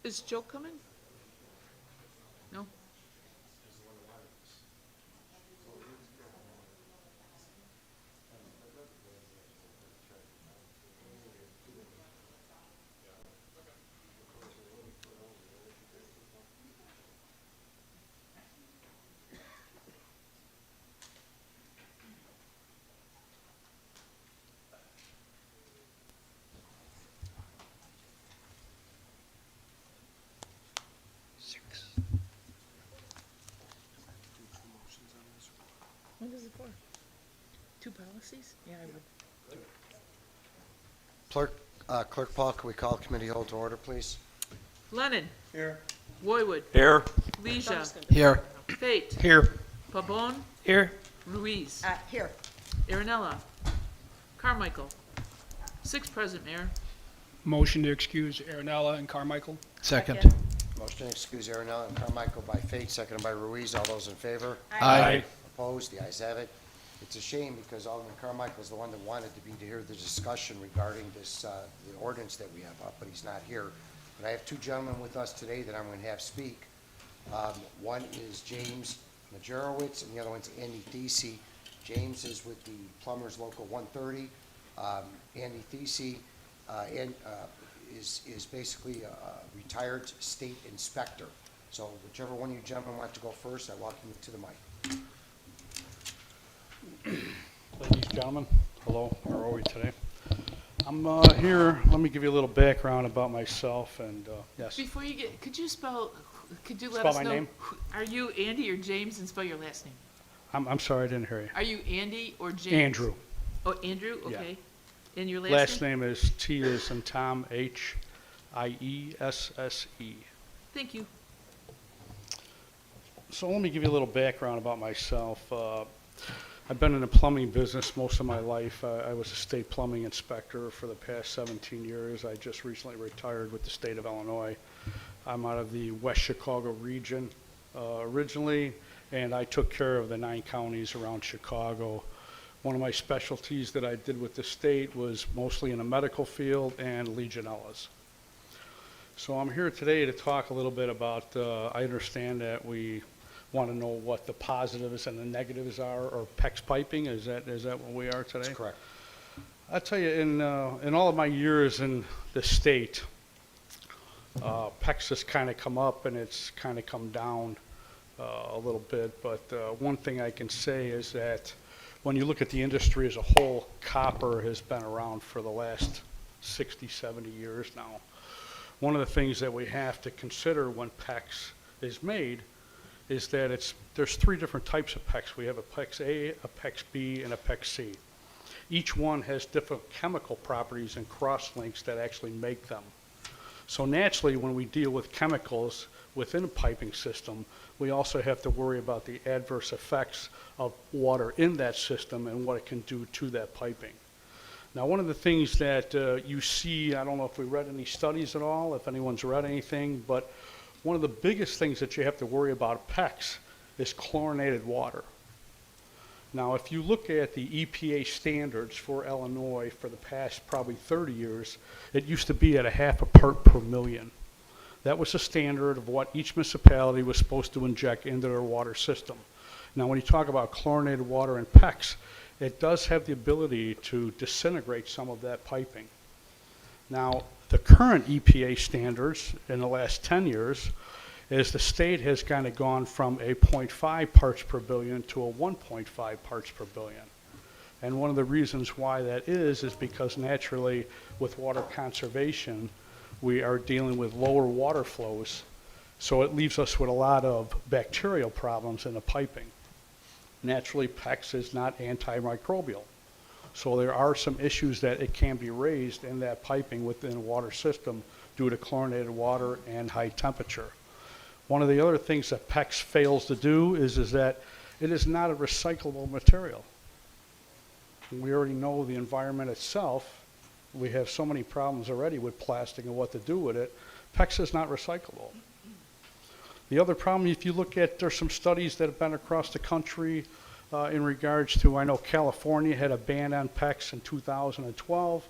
Is Joe coming? No? What is it for? 2 policies? Yeah, I would. Clerk Paul, can we call committee hold to order, please? Lennon. Here. Woywood. Here. Leisure. Here. Fate. Here. Pabon. Here. Ruiz. Here. Aaronella. Carmichael. 6 present, Mayor. Motion to excuse Aaronella and Carmichael. Second. Motion to excuse Aaronella and Carmichael by Fate, seconded by Ruiz. All those in favor? Aye. Opposed? The ayes have it. It's a shame because Alderman Carmichael is the one that wanted to hear the discussion regarding this, the ordinance that we have up, but he's not here. But I have 2 gentlemen with us today that I'm going to have speak. One is James Majerowitz, and the other one's Andy Thesey. James is with the Plumbers Local 130. Andy Thesey is basically a retired state inspector. So whichever one of you gentlemen want to go first, I welcome you to the mic. Ladies, gentlemen, hello, how are we today? I'm here, let me give you a little background about myself and, yes. Before you get, could you let Spell us my know, name? are you Andy or James, and spell your last name? I'm sorry, I didn't hear you. Are you Andy or James? Andrew. Oh, Andrew, Yeah. okay. And your last Last name? name is T as in Tom, Hiesse. Thank you. So let me give you a little background about myself. I've been in the plumbing business most of my life. I was a state plumbing inspector for the past 17 years. I just recently retired with the state of Illinois. I'm out of the West Chicago region originally, and I took care of the 9 counties around Chicago. One of my specialties that I did with the state was mostly in the medical field and Legionellas. So I'm here today to talk a little bit about, I understand that we want to know what the positives and the negatives are, or PEX piping. Is that what we are today? That's correct. I'll tell you, in all of my years in the state, PEX has kind of come up and it's kind of come down a little bit. But one thing I can say is that when you look at the industry as a whole, copper has been around for the last 60, 70 years now. One of the things that we have to consider when PEX is made is that there's 3 different types of PEX. We have a PEX A, a PEX B, and a PEX C. Each one has different chemical properties and cross-links that actually make them. So naturally, when we deal with chemicals within a piping system, we also have to worry about the adverse effects of water in that system and what it can do to that piping. Now, one of the things that you see, I don't know if we read any studies at all, if anyone's read anything, but one of the biggest things that you have to worry about PEX is chlorinated water. Now, if you look at the EPA standards for Illinois for the past probably 30 years, it used to be at a 0.5 part per million. That was the standard of what each municipality was supposed to inject into their water system. Now, when you talk about chlorinated water and PEX, it does have the ability to disintegrate some of that piping. Now, the current EPA standards in the last 10 years is the state has kind of gone from a 0.5 parts per billion to a 1.5 parts per billion. And one of the reasons why that is because naturally with water conservation, we are dealing with lower water flows. So it leaves us with a lot of bacterial problems in the piping. Naturally, PEX is not antimicrobial. So there are some issues that it can be raised in that piping within a water system due to chlorinated water and high temperature. One of the other things that PEX fails to do is that it is not a recyclable material. We already know the environment itself. We have so many problems already with plastic and what to do with it. PEX is not recyclable. The other problem, if you look at, there's some studies that have been across the country in regards to, I know California had a ban on PEX in 2012.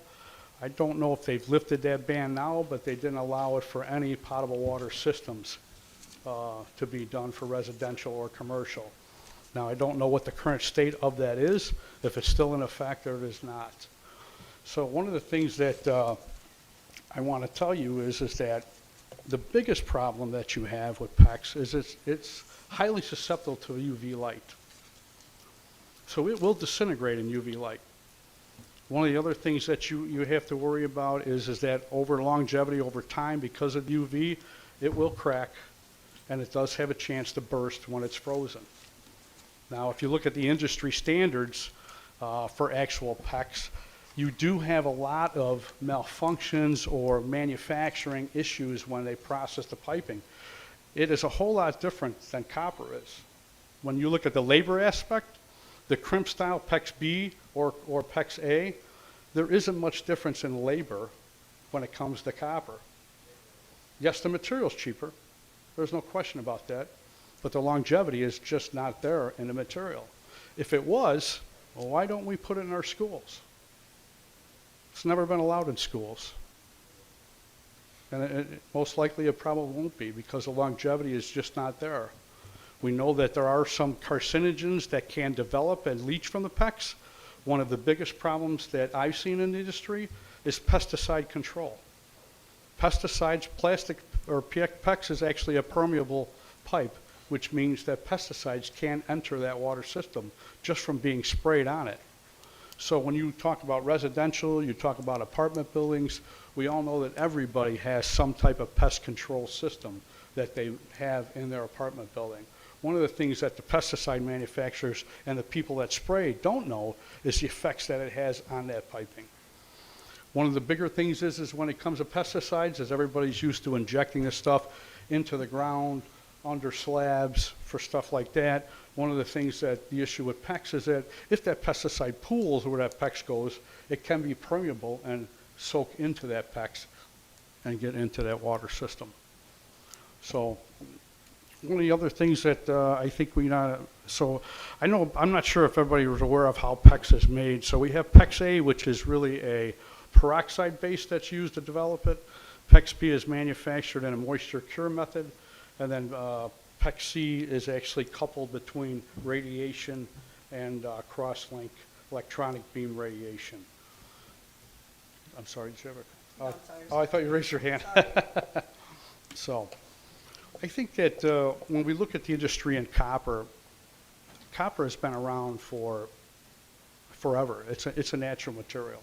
I don't know if they've lifted that ban now, but they didn't allow it for any potable water systems to be done for residential or commercial. Now, I don't know what the current state of that is, if it's still in effect or it is not. So one of the things that I want to tell you is that the biggest problem that you have with PEX is it's highly susceptible to UV light. So it will disintegrate in UV light. One of the other things that you have to worry about is that over longevity, over time, because of UV, it will crack, and it does have a chance to burst when it's frozen. Now, if you look at the industry standards for actual PEX, you do have a lot of malfunctions or manufacturing issues when they process the piping. It is a whole lot different than copper is. When you look at the labor aspect, the crimp style PEX B or PEX A, there isn't much difference in labor when it comes to copper. Yes, the material's cheaper. There's no question about that. But the longevity is just not there in the material. If it was, well, why don't we put it in our schools? It's never been allowed in schools. And most likely it probably won't be because the longevity is just not there. We know that there are some carcinogens that can develop and leach from the PEX. One of the biggest problems that I've seen in the industry is pesticide control. Pesticides, plastic or PEX is actually a permeable pipe, which means that pesticides can enter that water system just from being sprayed on it. So when you talk about residential, you talk about apartment buildings, we all know that everybody has some type of pest control system that they have in their apartment building. One of the things that the pesticide manufacturers and the people that spray don't know is the effects that it has on that piping. One of the bigger things is when it comes to pesticides, is everybody's used to injecting this stuff into the ground, under slabs, for stuff like that. One of the things that the issue with PEX is that if that pesticide pools where that PEX goes, it can be permeable and soak into that PEX and get into that water system. So one of the other things that I think so I know, I'm not sure if everybody was aware of how PEX is made. So we have PEX A, which is really a peroxide base that's used to develop it. PEX B is manufactured in a moisture cure method. And then PEX C is actually coupled between radiation and cross-link electronic beam radiation. I'm sorry, did you ever? No, sorry. Oh, I thought you raised your hand. So I think that when we look at the industry in copper, copper has been around for forever. It's a natural material.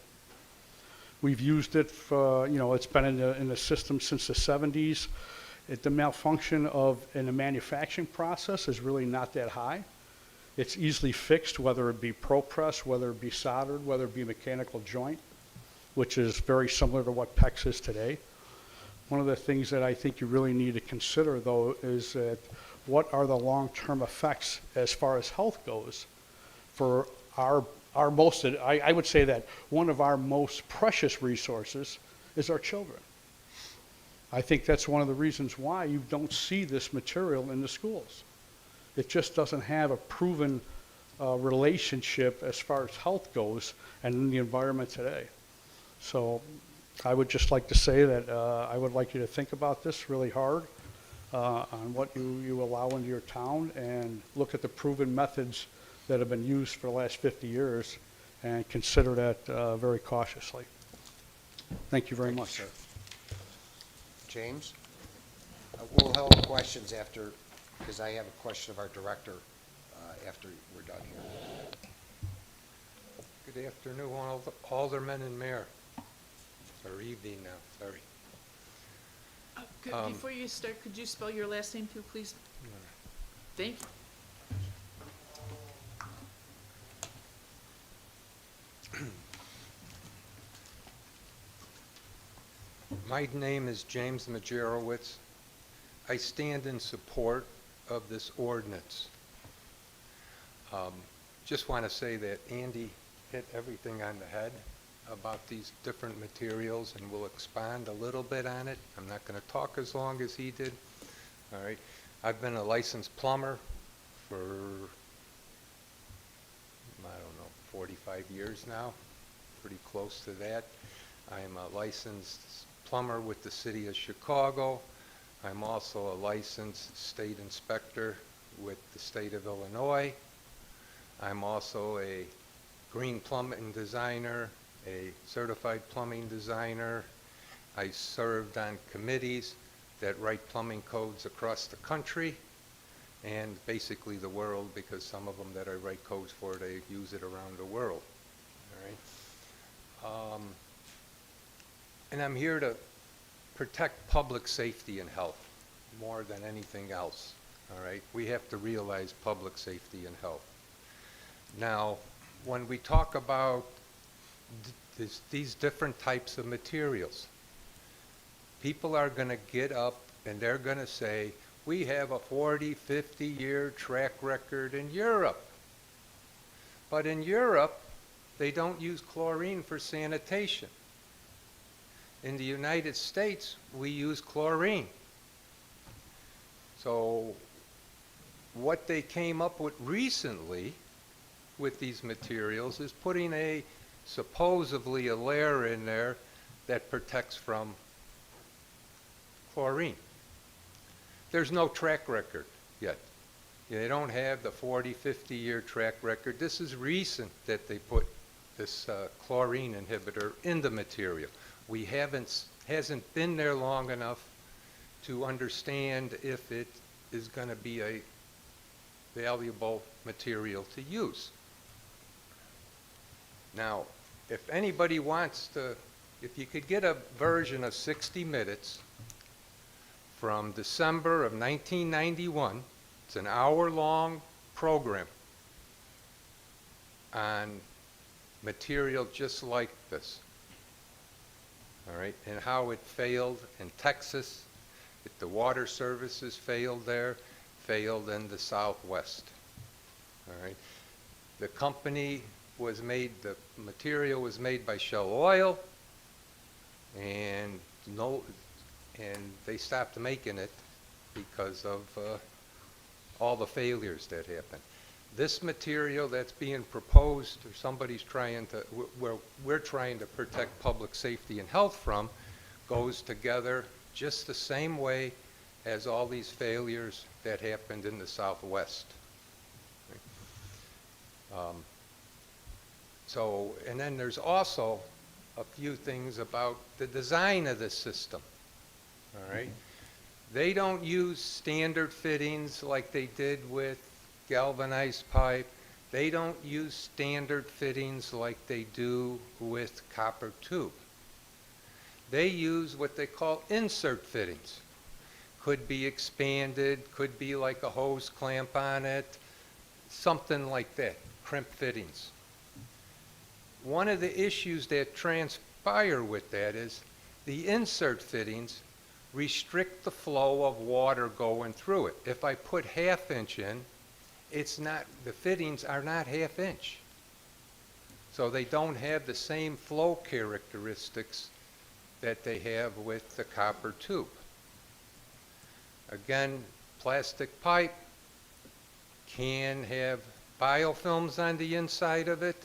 We've used it for, it's been in the system since the 70s. The malfunction in the manufacturing process is really not that high. It's easily fixed, whether it be ProPress, whether it be soldered, whether it be mechanical joint, which is very similar to what PEX is today. One of the things that I think you really need to consider, though, is that what are the long-term effects as far as health goes for our most, I would say that one of our most precious resources is our children. I think that's one of the reasons why you don't see this material in the schools. It just doesn't have a proven relationship as far as health goes and in the environment today. So I would just like to say that I would like you to think about this really hard on what you allow into your town and look at the proven methods that have been used for the last 50 years and consider that very cautiously. Thank you very much. Sir. James? We'll hold questions after, because I have a question of our director after we're done here. Good afternoon, Aldermen and Mayor. Or evening now, sorry. Before you start, could you spell your last name too, please? Thank you. My name is James Majerowitz. I stand in support of this ordinance. Just want to say that Andy hit everything on the head about these different materials, and we'll expand a little bit on it. I'm not going to talk as long as he did. All right. I've been a licensed plumber for, I don't know, 45 years now, pretty close to that. I'm a licensed plumber with the city of Chicago. I'm also a licensed state inspector with the state of Illinois. I'm also a green plumbing designer, a certified plumbing designer. I served on committees that write plumbing codes across the country and basically the world, because some of them that I write codes for, they use it around the world. All right. And I'm here to protect public safety and health more than anything else. All right. We have to realize public safety and health. Now, when we talk about these different types of materials, people are going to get up and they're going to say, we have a 40, 50-year track record in Europe. But in Europe, they don't use chlorine for sanitation. In the United States, we use chlorine. So what they came up with recently with these materials is putting supposedly a layer in there that protects from chlorine. There's no track record yet. They don't have the 40, 50-year track record. This is recent that they put this chlorine inhibitor in the material. Hasn't been there long enough to understand if it is going to be a valuable material to use. Now, if anybody wants to, if you could get a version of 60 Minutes from December of 1991, it's an hour-long program on material just like this, all right, and how it failed in Texas, if the water services failed there, failed in the Southwest, all right. The company was made, the material was made by Shell Oil, and they stopped making it because of all the failures that happened. This material that's being proposed, or somebody's trying to, where we're trying to protect public safety and health from, goes together just the same way as all these failures that happened in the Southwest. And then there's also a few things about the design of the system, all right? They don't use standard fittings like they did with galvanized pipe. They don't use standard fittings like they do with copper tube. They use what they call insert fittings. Could be expanded, could be like a hose clamp on it, something like that, crimp fittings. One of the issues that transpire with that is the insert fittings restrict the flow of water going through it. If I put half-inch in, it's not, the fittings are not half-inch. So they don't have the same flow characteristics that they have with the copper tube. Again, plastic pipe can have biofilms on the inside of it,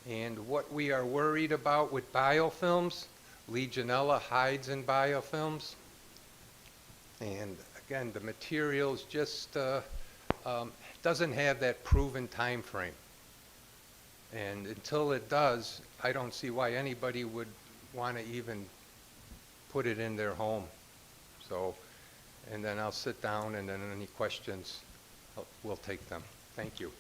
and what we are worried about with biofilms, Legionella hides in biofilms, and again, the materials just doesn't have that proven time frame. And until it does, I don't see why anybody would want to even put it in their home. So, and then I'll sit down, and then any questions, we'll take them. Thank you.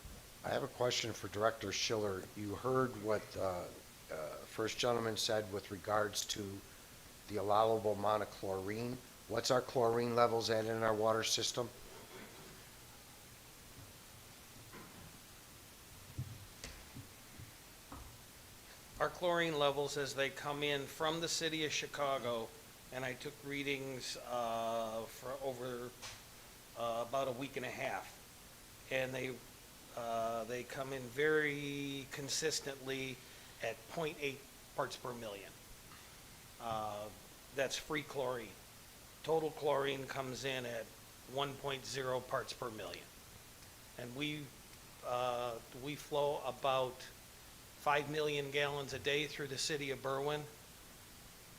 I have a question for Director Schiller. You heard what first gentleman said with regards to the allowable amount of chlorine. What's our chlorine levels at in our water system? Our chlorine levels as they come in from the city of Chicago, and I took readings for over about a week and a half, and they come in very consistently at 0.8 parts per million. That's free chlorine. Total chlorine comes in at 1.0 parts per million. And we flow about 5 million gallons a day through the city of Berwyn,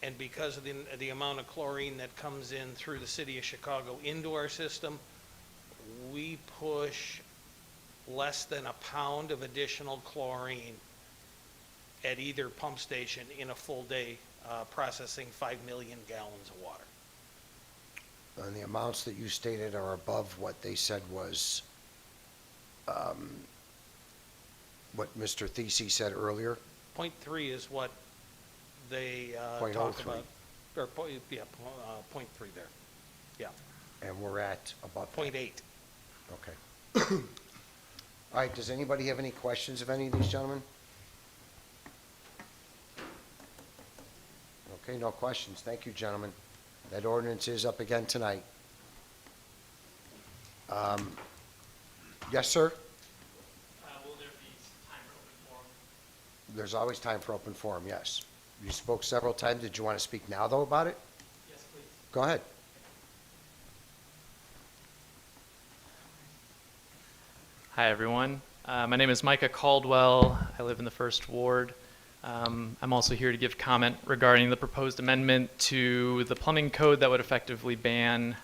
And because of the amount of chlorine that comes in through the city of Chicago into our system, we push less than a pound of additional chlorine at either pump station in a full day, processing 5 million gallons of water. And the amounts that you stated are above what they said was, what Mr. Thesey said earlier? 0.3 is what they talk 0.03. about. Or, 0.3 there. Yeah, And we're at about that. 0.8. Okay. All right, does anybody have any questions of any of these gentlemen? Okay, no questions. Thank you, gentlemen. That ordinance is up again tonight. Yes, sir? Will there be time for open forum? There's always time for open forum, yes. You spoke several times. Did you want to speak now, though, about it? Yes, please. Go ahead. Hi, everyone. My name is Micah Caldwell. I live in the First Ward. I'm also here to give comment regarding the proposed amendment to the plumbing code that would effectively ban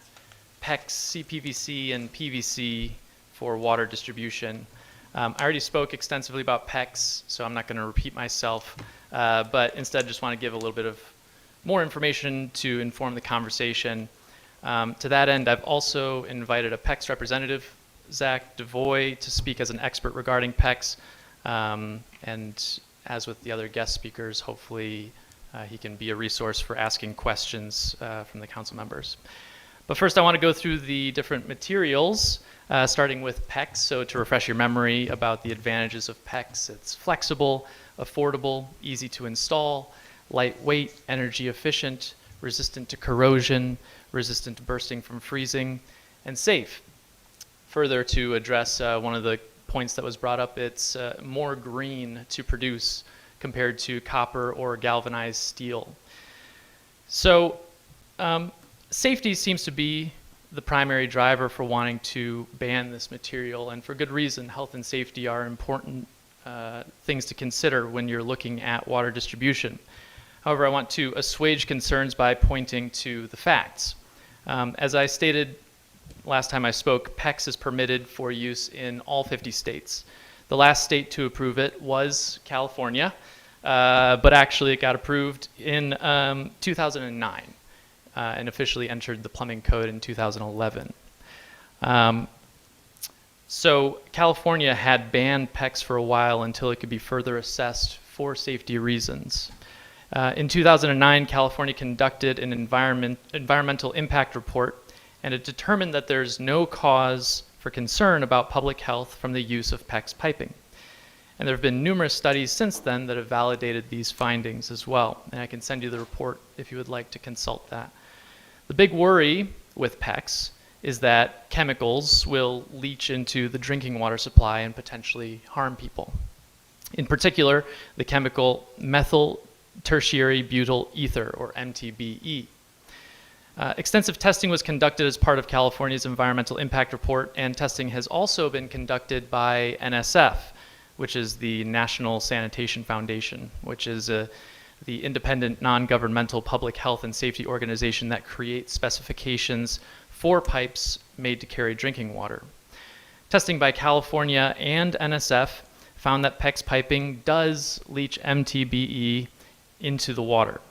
PEX, CPVC, and PVC for water distribution. I already spoke extensively about PEX, so I'm not going to repeat myself, but instead just want to give a little bit of more information to inform the conversation. To that end, I've also invited a PEX representative, Zach DeVoy, to speak as an expert regarding PEX, and as with the other guest speakers, hopefully he can be a resource for asking questions from the council members. But first I want to go through the different materials, starting with PEX. So to refresh your memory about the advantages of PEX, it's flexible, affordable, easy to install, lightweight, energy efficient, resistant to corrosion, resistant to bursting from freezing, and safe. Further, to address one of the points that was brought up, it's more green to produce compared to copper or galvanized steel. So safety seems to be the primary driver for wanting to ban this material, and for good reason. Health and safety are important things to consider when you're looking at water distribution. However, I want to assuage concerns by pointing to the facts. As I stated last time I spoke, PEX is permitted for use in all 50 states. The last state to approve it was California, but actually it got approved in 2009 and officially entered the plumbing code in 2011. So California had banned PEX for a while until it could be further assessed for safety reasons. In 2009, California conducted an environmental impact report, and it determined that there's no cause for concern about public health from the use of PEX piping. And there have been numerous studies since then that have validated these findings as well, and I can send you the report if you would like to consult that. The big worry with PEX is that chemicals will leach into the drinking water supply and potentially harm people. In particular, the chemical methyl tertiary butyl ether, or MTBE. Extensive testing was conducted as part of California's environmental impact report, and testing has also been conducted by NSF, which is the National Sanitation Foundation, which is the independent non-governmental public health and safety organization that creates specifications for pipes made to carry drinking water. Testing by California and NSF found that PEX piping does leach MTBE into the water,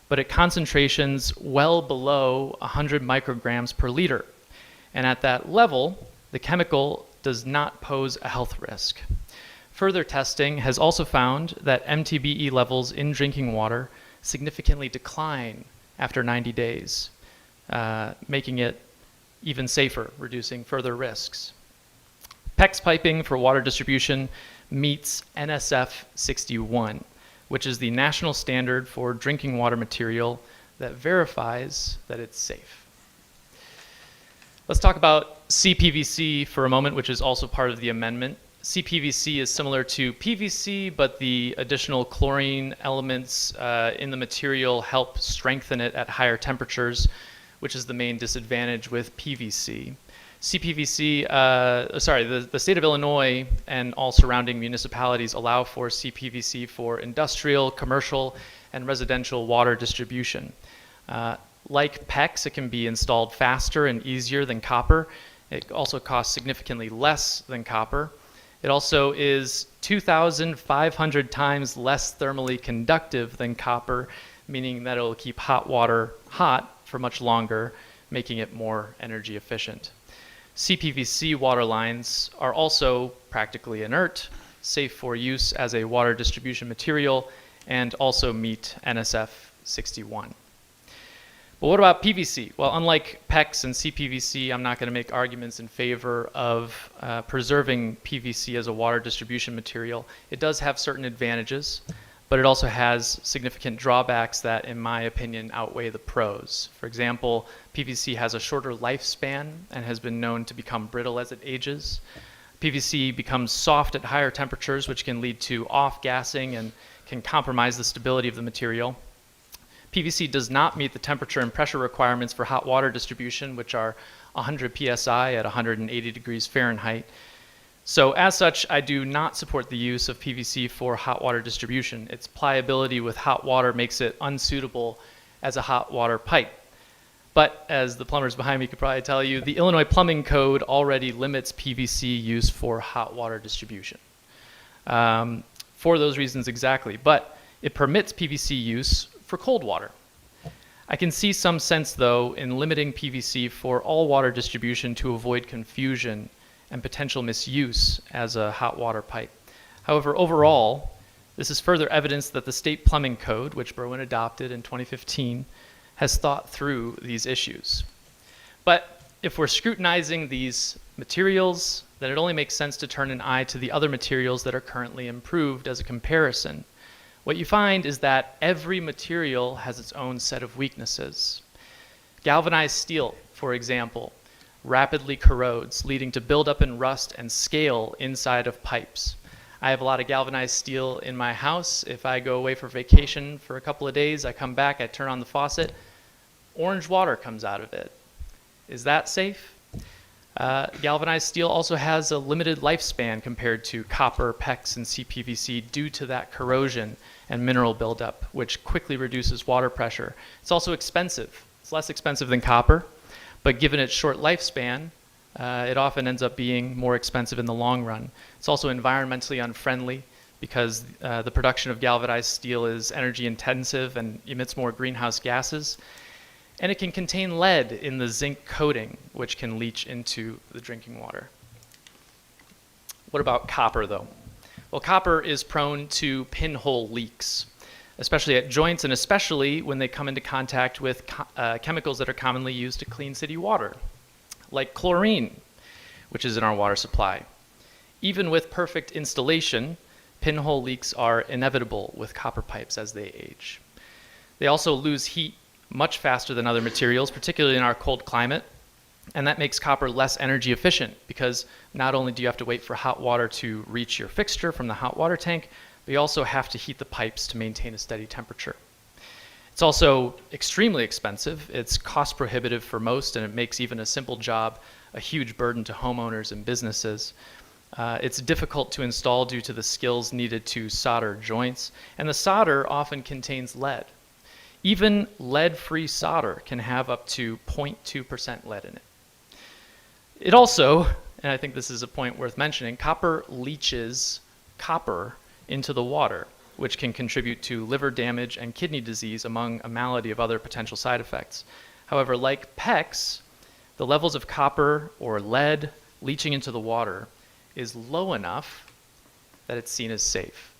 but at concentrations well below 100 micrograms per liter. And at that level, the chemical does not pose a health risk. Further testing has also found that MTBE levels in drinking water significantly decline after 90 days, making it even safer, reducing further risks. PEX piping for water distribution meets NSF 61, which is the national standard for drinking water material that verifies that it's safe. Let's talk about CPVC for a moment, which is also part of the amendment. CPVC is similar to PVC, but the additional chlorine elements in the material help strengthen it at higher temperatures, which is the main disadvantage with PVC. CPVC, the state of Illinois and all surrounding municipalities allow for CPVC for industrial, commercial, and residential water distribution. Like PEX, it can be installed faster and easier than copper. It also costs significantly less than copper. It also is 2,500 times less thermally conductive than copper, meaning that it will keep hot water hot for much longer, making it more energy efficient. CPVC water lines are also practically inert, safe for use as a water distribution material, and also meet NSF 61. But what about PVC? Well, unlike PEX and CPVC, I'm not going to make arguments in favor of preserving PVC as a water distribution material. It does have certain advantages, but it also has significant drawbacks that, in my opinion, outweigh the pros. For example, PVC has a shorter lifespan and has been known to become brittle as it ages. PVC becomes soft at higher temperatures, which can lead to off-gassing and can compromise the stability of the material. PVC does not meet the temperature and pressure requirements for hot water distribution, which are 100 psi at 180 degrees Fahrenheit. So as such, I do not support the use of PVC for hot water distribution. Its pliability with hot water makes it unsuitable as a hot water pipe. But as the plumbers behind me could probably tell you, the Illinois Plumbing Code already limits PVC use for hot water distribution. For those reasons exactly, but it permits PVC use for cold water. I can see some sense, though, in limiting PVC for all water distribution to avoid confusion and potential misuse as a hot water pipe. However, overall, this is further evidence that the state plumbing code, which Berwyn adopted in 2015, has thought through these issues. But if we're scrutinizing these materials, then it only makes sense to turn an eye to the other materials that are currently improved as a comparison. What you find is that every material has its own set of weaknesses. Galvanized steel, for example, rapidly corrodes, leading to buildup and rust and scale inside of pipes. I have a lot of galvanized steel in my house. If I go away for vacation for a couple of days, I come back, I turn on the faucet, orange water comes out of it. Is that safe? Galvanized steel also has a limited lifespan compared to copper, PEX, and CPVC due to that corrosion and mineral buildup, which quickly reduces water pressure. It's also expensive. It's less expensive than copper, but given its short lifespan, it often ends up being more expensive in the long run. It's also environmentally unfriendly because the production of galvanized steel is energy intensive and emits more greenhouse gases. And it can contain lead in the zinc coating, which can leach into the drinking water. What about copper, though? Well, copper is prone to pinhole leaks, especially at joints and especially when they come into contact with chemicals that are commonly used to clean city water, like chlorine, which is in our water supply. Even with perfect installation, pinhole leaks are inevitable with copper pipes as they age. They also lose heat much faster than other materials, particularly in our cold climate, and that makes copper less energy efficient because not only do you have to wait for hot water to reach your fixture from the hot water tank, but you also have to heat the pipes to maintain a steady temperature. It's also extremely expensive. It's cost prohibitive for most, and it makes even a simple job a huge burden to homeowners and businesses. It's difficult to install due to the skills needed to solder joints, and the solder often contains lead. Even lead-free solder can have up to 0.2% lead in it. It also, and I think this is a point worth mentioning, copper leaches copper into the water, which can contribute to liver damage and kidney disease, among a malady of other potential side effects. However, like PEX, the levels of copper or lead leaching into the water is low enough that it's seen as safe.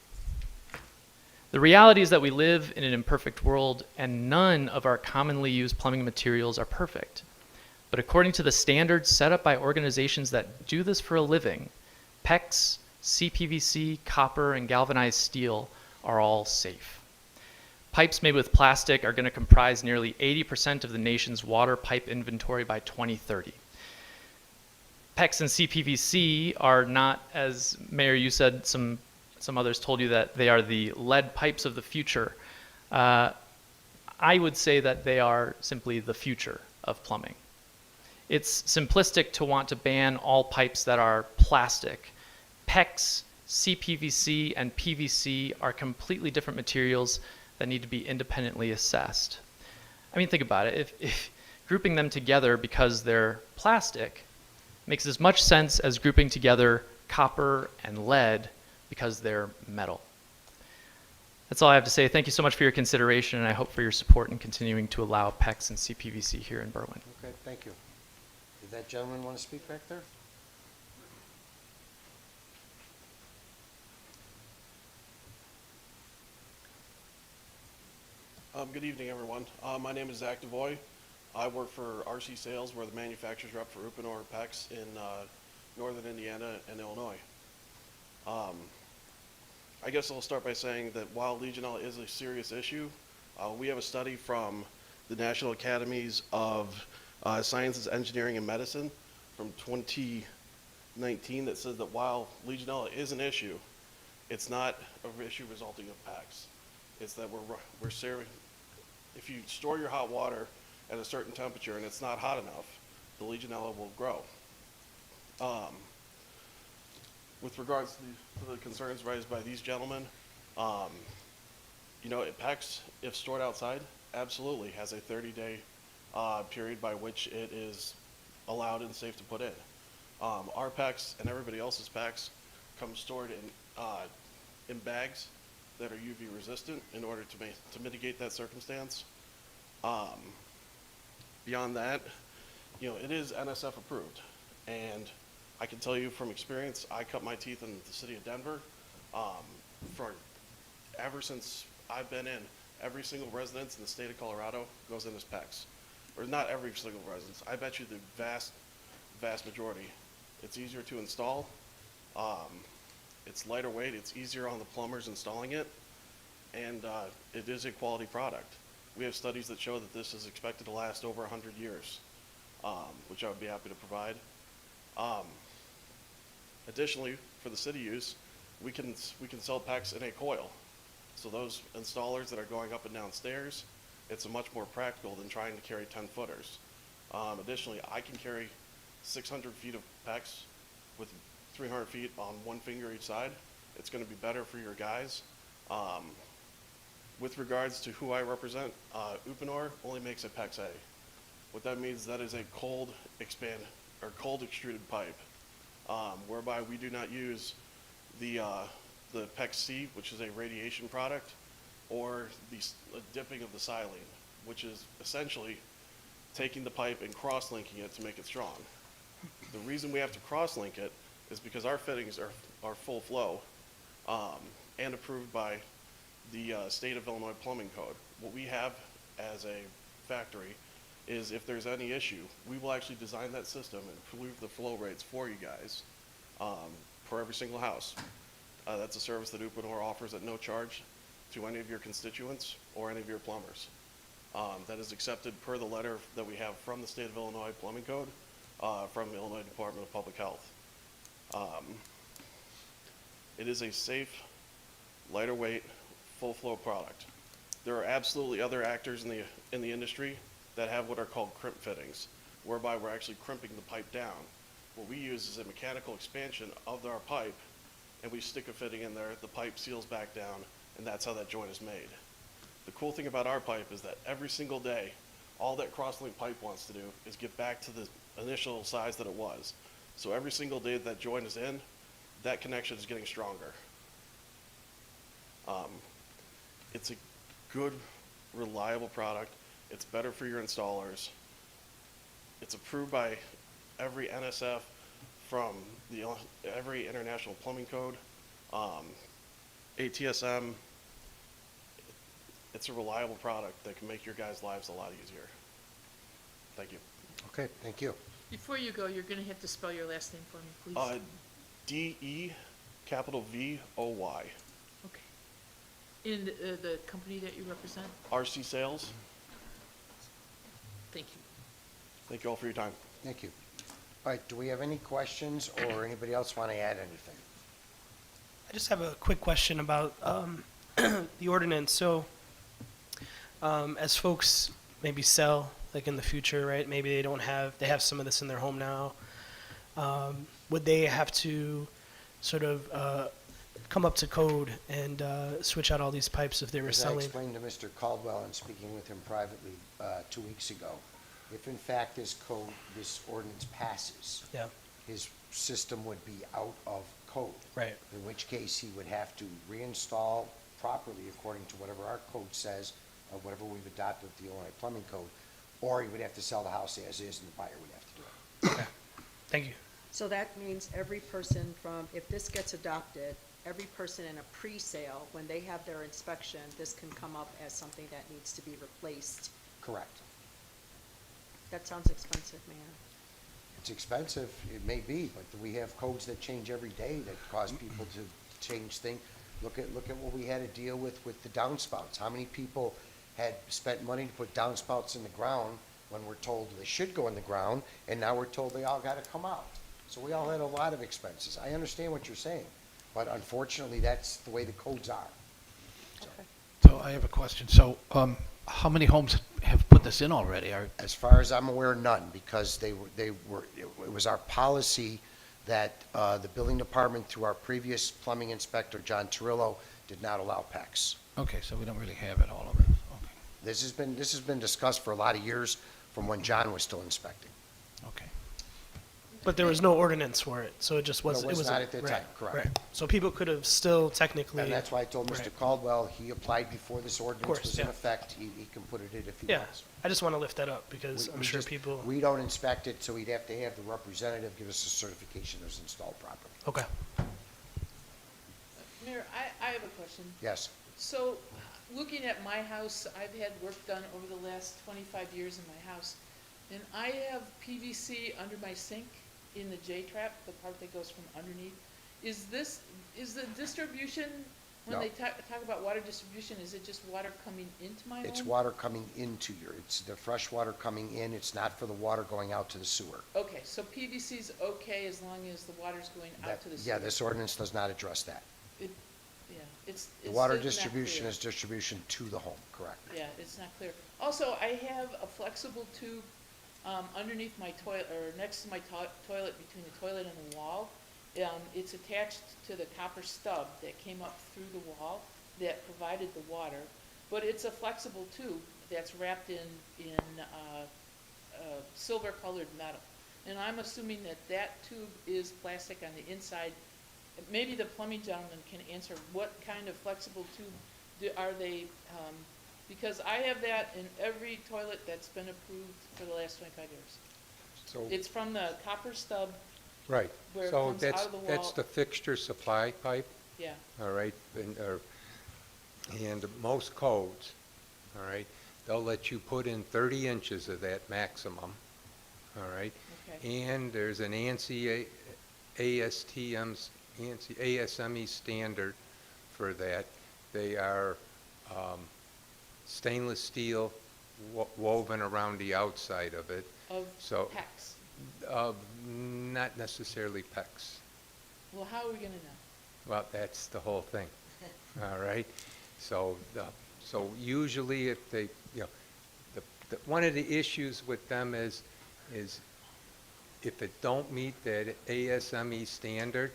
The reality is that we live in an imperfect world, and none of our commonly used plumbing materials are perfect. But according to the standards set up by organizations that do this for a living, PEX, CPVC, copper, and galvanized steel are all safe. Pipes made with plastic are going to comprise nearly 80% of the nation's water pipe inventory by 2030. PEX and CPVC are not, as Mayor, you said, some others told you that they are the lead pipes of the future. I would say that they are simply the future of plumbing. It's simplistic to want to ban all pipes that are plastic. PEX, CPVC, and PVC are completely different materials that need to be independently assessed. I mean, think about it. If grouping them together because they're plastic makes as much sense as grouping together copper and lead because they're metal. That's all I have to say. Thank you so much for your consideration, and I hope for your support in continuing to allow PEX and CPVC here in Berwyn. Okay, thank you. Did that gentleman want to speak back there? Good evening, everyone. My name is Zach DeVoy. I work for RC Sales. We're the manufacturer's rep for Uponor PEX in northern Indiana and Illinois. I guess I'll start by saying that while Legionella is a serious issue, we have a study from the National Academies of Sciences, Engineering, and Medicine from 2019 that says that while Legionella is an issue, it's not an issue resulting of PEX. It's that we're serving, if you store your hot water at a certain temperature and it's not hot enough, the Legionella will grow. With regards to the concerns raised by these gentlemen, you know, PEX, if stored outside, absolutely has a 30-day period by which it is allowed and safe to put in. Our PEX and everybody else's PEX come stored in bags that are UV resistant in order to mitigate that circumstance. Beyond that, you know, it is NSF approved, and I can tell you from experience, I cut my teeth in the city of Denver. Ever since I've been in, every single residence in the state of Colorado goes in as PEX. Or not every single residence. I bet you the vast majority. It's easier to install. It's lighter weight. It's easier on the plumbers installing it. And it is a quality product. We have studies that show that this is expected to last over 100 years, which I would be happy to provide. Additionally, for the city use, we can sell PEX in a coil. So those installers that are going up and down stairs, it's much more practical than trying to carry 10-footers. Additionally, I can carry 600 feet of PEX with 300 feet on one finger each side. It's going to be better for your guys. With regards to who I represent, Uponor only makes a PEX A. What that means, that is a cold extruded pipe, whereby we do not use the PEX C, which is a radiation product, or the dipping of the silane, which is essentially taking the pipe and cross-linking it to make it strong. The reason we have to cross-link it is because our fittings are full flow and approved by the State of Illinois Plumbing Code. What we have as a factory is if there's any issue, we will actually design that system and improve the flow rates for you guys for every single house. That's a service that Uponor offers at no charge to any of your constituents or any of your plumbers. That is accepted per the letter that we have from the State of Illinois Plumbing Code, from the Illinois Department of Public Health. It is a safe, lighter weight, full flow product. There are absolutely other actors in the industry that have what are called crimp fittings, whereby we're actually crimping the pipe down. What we use is a mechanical expansion of our pipe, and we stick a fitting in there, the pipe seals back down, and that's how that joint is made. The cool thing about our pipe is that every single day, all that crosslink pipe wants to do is get back to the initial size that it was. So every single day that joint is in, that connection is getting stronger. It's a good, reliable product. It's better for your installers. It's approved by every NSF from every international plumbing code, ATSM. It's a reliable product that can make your guys' lives a lot easier. Thank you. Okay, thank you. Before you go, you're gonna have to spell your last name for me, please. D-E, capital V-O-Y. Okay. And the company that you represent? RC Sales. Thank you. Thank you all for your time. Thank you. All right, do we have any questions or anybody else want to add anything? I just have a quick question about the ordinance. So, as folks maybe sell, like in the future, right? Maybe they have some of this in their home now. Would they have to sort of come up to code and switch out all these pipes if they were As I selling. explained to Mr. Caldwell in speaking with him privately 2 weeks ago, if in fact this ordinance passes, Yeah, his system would be out of code. right. In which case, he would have to reinstall properly according to whatever our code says, or whatever we've adopted with the Illinois Plumbing Code, or he would have to sell the house as is, and the buyer would have to do it. Okay. Thank you. So that means every person from, if this gets adopted, every person in a pre-sale, when they have their inspection, this can come up as something that needs to be replaced. Correct. That sounds expensive, man. It's expensive, it may be, but we have codes that change every day that cause people to change things. Look at what we had to deal with the downspouts. How many people had spent money to put downspouts in the ground when we're told they should go in the ground, and now we're told they all gotta come out? So we all had a lot of expenses. I understand what you're saying, but unfortunately, that's the way the codes are. Okay. So I have a question. So, how many homes have put this in already? As far as I'm aware, none, because it was our policy that the building department, through our previous plumbing inspector, John Torillo, did not allow PEX. Okay, so we don't really have it, all of it. Okay, This has been discussed for a lot of years from when John was still inspecting. okay. But there was no ordinance for it, so it just No, it wasn't. was not at that right, time, correct. Right. So people could have still technically. And that's why I told Mr. Right. Caldwell, he applied before this ordinance course, was in yeah. effect. He can put it in if he Yeah, wants. I just want to lift that up because I'm sure people. We don't inspect it, so we'd have to have the representative give us a certification it was installed properly. Okay. Mayor, I have a question. Yes. So, looking at my house, I've had work done over the last 25 years in my house, and I have PVC under my sink in the J-trap, the part that goes from underneath. Is the distribution, when No. they talk about water distribution, is it just water coming into my home? It's water coming into it's the fresh water coming in. It's not for the water going out to the sewer. Okay, so PVC's okay as long as the water's going out to the sewer? Yeah, this ordinance does not address that. It, yeah, it's. The it's water not distribution clear. is distribution to the home, correct? Yeah, it's not clear. Also, I have a flexible tube underneath my toilet, or next to my toilet, between the toilet and the wall. It's attached to the copper stub that came up through the wall that provided the water, but it's a flexible tube that's wrapped in silver-colored metal. And I'm assuming that tube is plastic on the inside. Maybe the plumbing gentleman can answer what kind of flexible tube are they, because I have that in every toilet that's been approved for the last 25 years. So, It's from the copper stub, right. where it So comes out of the that's wall. the fixture supply pipe, yeah. all right? And most codes, all right, they'll let you put in 30 inches of that maximum, all right? Okay. And there's an ANSI ASME standard for that. They are stainless steel woven around the outside of it. Of So- PEX. Not necessarily PEX. Well, how are we gonna know? Well, that's the whole thing, all right? So usually if they, one of the issues with them is if it don't meet that ASME standard,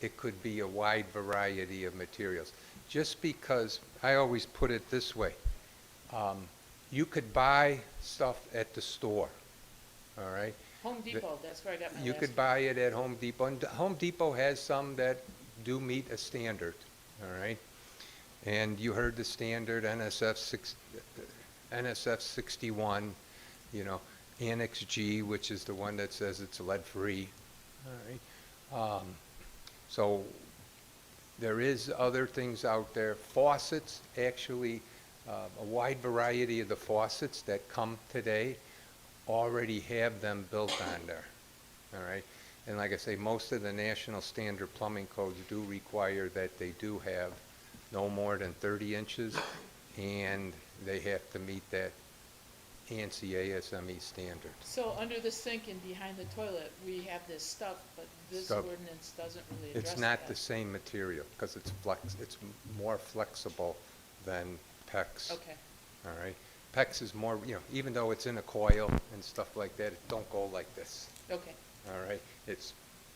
it could be a wide variety of materials. Just because, I always put it this way, you could buy stuff at the store, all right? Home Depot, that's where I got my You last could one. buy it at Home Depot, and Home Depot has some that do meet a standard, all right? And you heard the standard NSF 61, Annex G, which is the one that says it's lead-free, all right? So there is other things out there. Faucets, actually, a wide variety of the faucets that come today already have them built on there, all right? And like I say, most of the national standard plumbing codes do require that they do have no more than 30 inches, and they have to meet that ANSI ASME standard. So under the sink and behind the toilet, we have this stuff, but this Stuff. ordinance doesn't really address that. It's not the same material, because it's more flexible than PEX. Okay, All right? PEX is more, even though it's in a coil and stuff like that, it don't go like this. okay. All right,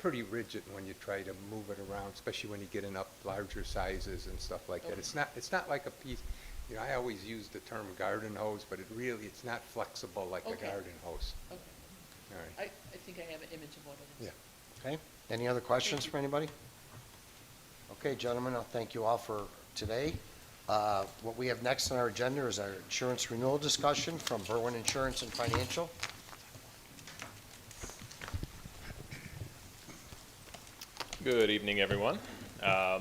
pretty rigid when you try to move it around, especially when you get in up larger sizes and stuff like that. It's not like a piece, you know, I always use the term garden hose, but it's not flexible like a Okay. garden hose. Okay. All right. I think I have an image of what it is. Yeah. Okay, any other questions for anybody? Okay, gentlemen, I'll thank you all for today. What we have next on our agenda is our insurance renewal discussion from Berwyn Insurance and Financial. Good evening, everyone. For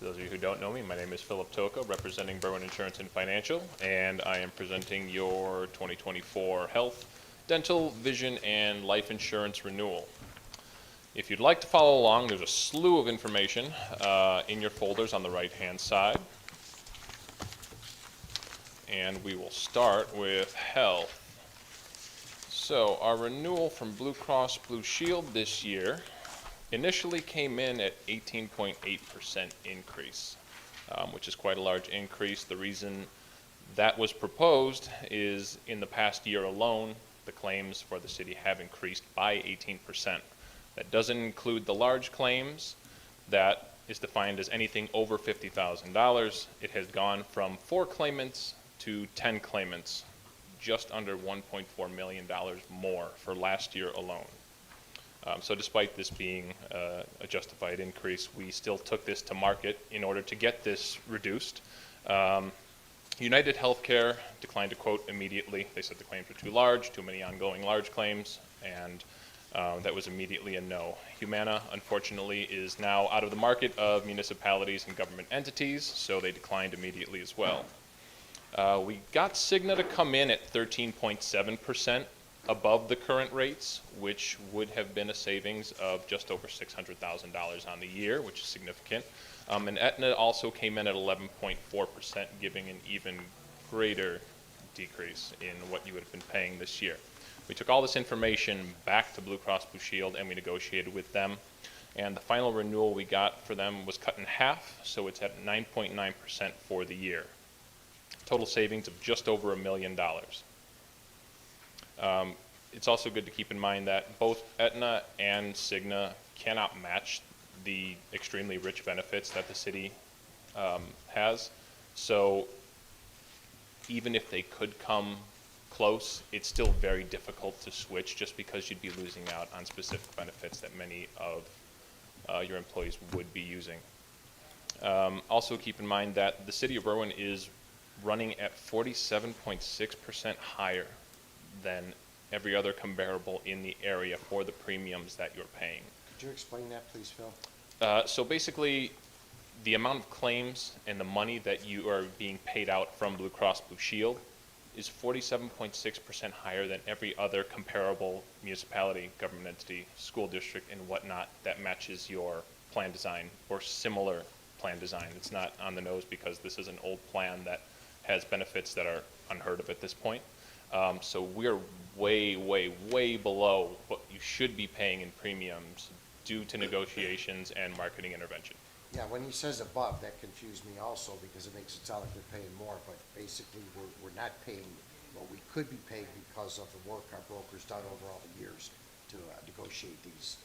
those of you who don't know me, my name is Philip Toka, representing Berwyn Insurance and Financial, and I am presenting your 2024 health, dental, vision, and life insurance renewal. If you'd like to follow along, there's a slew of information in your folders on the right-hand side. And we will start with health. So our renewal from Blue Cross Blue Shield this year initially came in at 18.8% increase, which is quite a large increase. The reason that was proposed is in the past year alone, the claims for the city have increased by 18%. That doesn't include the large claims. That is defined as anything over $50,000. It has gone from 4 claimants to 10 claimants, just under $1.4 million more for last year alone. So despite this being a justified increase, we still took this to market in order to get this reduced. United Healthcare declined to quote immediately. They said the claims were too large, too many ongoing large claims, and that was immediately a no. Humana, unfortunately, is now out of the market of municipalities and government entities, so they declined immediately as well. We got Cigna to come in at 13.7% above the current rates, which would have been a savings of just over $600,000 on the year, which is significant. And Aetna also came in at 11.4%, giving an even greater decrease in what you would have been paying this year. We took all this information back to Blue Cross Blue Shield and we negotiated with them. And the final renewal we got for them was cut in half, so it's at 9.9% for the year. Total savings of just over $1 million. It's also good to keep in mind that both Aetna and Cigna cannot match the extremely rich benefits that the city has. So even if they could come close, it's still very difficult to switch just because you'd be losing out on specific benefits that many of your employees would be using. Also keep in mind that the city of Berwyn is running at 47.6% higher than every other comparable in the area for the premiums that you're paying. Could you explain that, please, Phil? So basically, the amount of claims and the money that you are being paid out from Blue Cross Blue Shield is 47.6% higher than every other comparable municipality, government entity, school district, and whatnot that matches your plan design or similar plan design. It's not on the nose because this is an old plan that has benefits that are unheard of at this point. So we're way, way, way below what you should be paying in premiums due to negotiations and marketing intervention. Yeah, when he says above, that confused me also because it makes it sound like we're paying more, but basically we're not paying what we could be paying because of the work our broker's done over all the years to negotiate these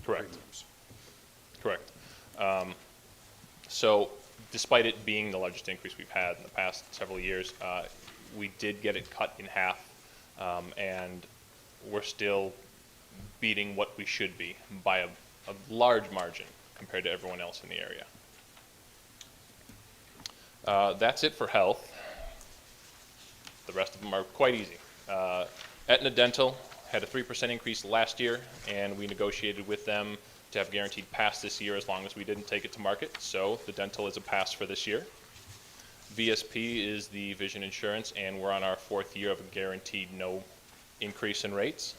Correct. premiums. Correct. So despite it being the largest increase we've had in the past several years, we did get it cut in half, and we're still beating what we should be by a large margin compared to everyone else in the area. That's it for health. The rest of them are quite easy. Aetna Dental had a 3% increase last year, and we negotiated with them to have guaranteed pass this year as long as we didn't take it to market. So the dental is a pass for this year. VSP is the vision insurance, and we're on our 4th year of a guaranteed no increase in rates.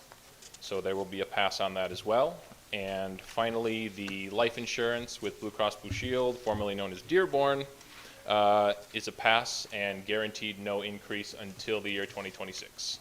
So there will be a pass on that as well. And finally, the life insurance with Blue Cross Blue Shield, formerly known as Dearborn, is a pass and guaranteed no increase until the year 2026.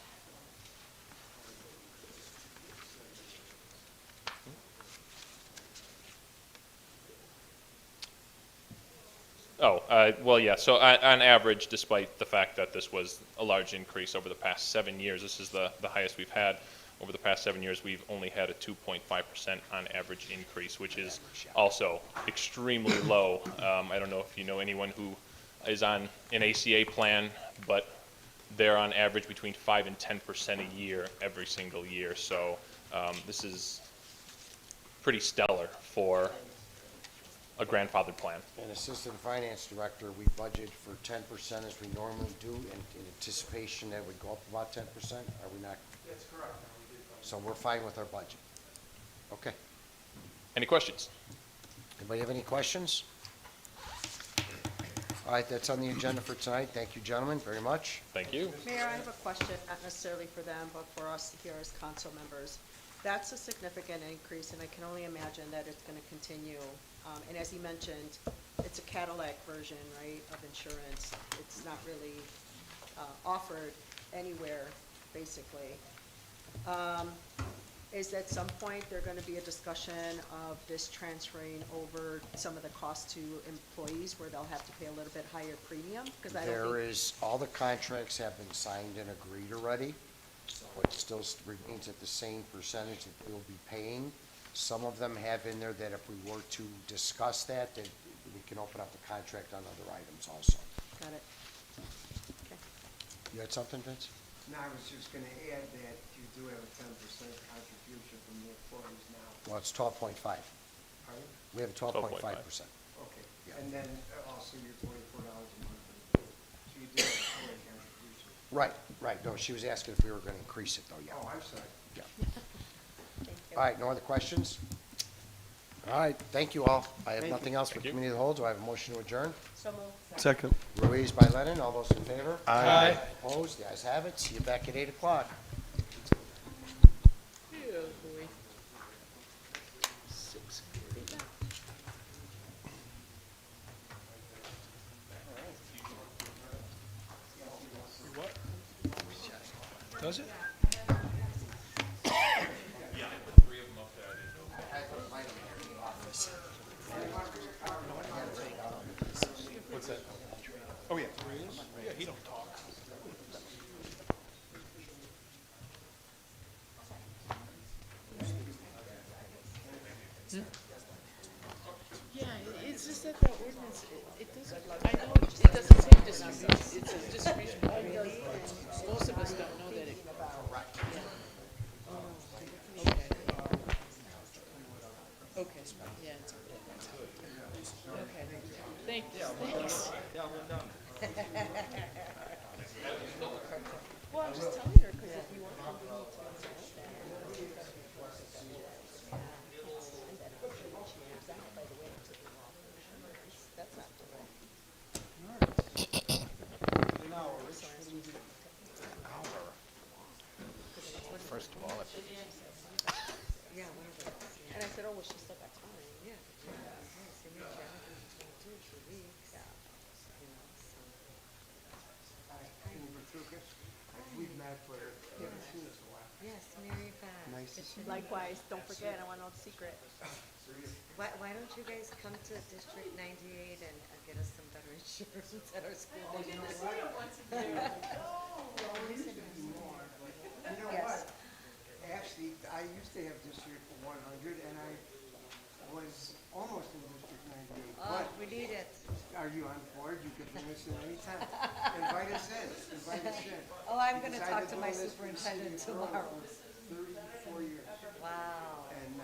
Well, yeah, so on average, despite the fact that this was a large increase over the past 7 years, this is the highest we've had, over the past 7 years, we've only had a 2.5% on average increase, which is also extremely low. I don't know if you know anyone who is on an ACA plan, but they're on average between 5 and 10% a year every single year. So this is pretty stellar for a grandfathered plan. And Assistant Finance Director, we budget for 10% as we normally do in anticipation that would go up about 10%, are we not? That's correct. So we're fine with our budget. Okay. Any questions? Anybody have any questions? All right, that's on the agenda for tonight. Thank you, gentlemen, very much. Thank you. Mayor, I have a question, not necessarily for them, but for us here as council members. That's a significant increase, and I can only imagine that it's gonna continue. And as he mentioned, it's a Cadillac version, right, of insurance. It's not really, offered anywhere, basically. Is at some point there gonna be a discussion of this transferring over some of the costs to employees where they'll have to pay a little bit higher premium? Because I don't think. There is, all the contracts have been signed and agreed already, but it still remains at the same percentage that we'll be paying. Some of them have in there that if we were to discuss that we can open up the contract on other items also. Got it. Okay. You had something, Vince? No, I was just gonna add that you do have a 10% contribution from the employees now. Well, it's 12.5. Pardon? We have 12.5%. Okay, Yeah. and then also your $24 a month for the pool. So you do have a employee contribution. Right. No, she was asking if we were gonna increase it though, yeah. Oh, I'm sorry. Yeah. Thank you. All right, no other questions? All right, thank you all. I have Thank nothing else for Thank you. Committee of the Whole. Do I have a motion to adjourn? So moved. Second. Ruiz by Lennon, all those in favor? Aye. Opposed? The ayes have it. See you back at 8 o'clock. Oh, boy. 6:40 now. Does it? Oh, yeah. Yeah, he don't talk. Yeah, it's just that the ordinance, it doesn't, I know, it doesn't say distribution, it says distribution. Most of us don't know that it. Yeah. Oh, okay. Okay, yeah, it's okay. Okay, thanks. Well, I'm just telling her, because if you want to, we need to know that's not the way. First of all, Yeah, whatever. And I said, oh, well, she's still got time, yeah. So maybe I have 2 or 3 weeks. Yeah. You know, so. We've met, but we haven't seen us in a while. Yes, Mary Beth. Nice to see you. Likewise, don't forget, I want to know the secret. Why don't you guys come to District 98 and get us some better insurance at our school? You know Yes. what? Actually, I used to have District 100, and I was almost in District 98. Oh, But we need it. are you on board? You can bring us in anytime. Invite us in. Invite us in. Oh, I'm gonna Because talk I've to been my doing this for the superintendent city of Berlin tomorrow. for 34 years. Wow. And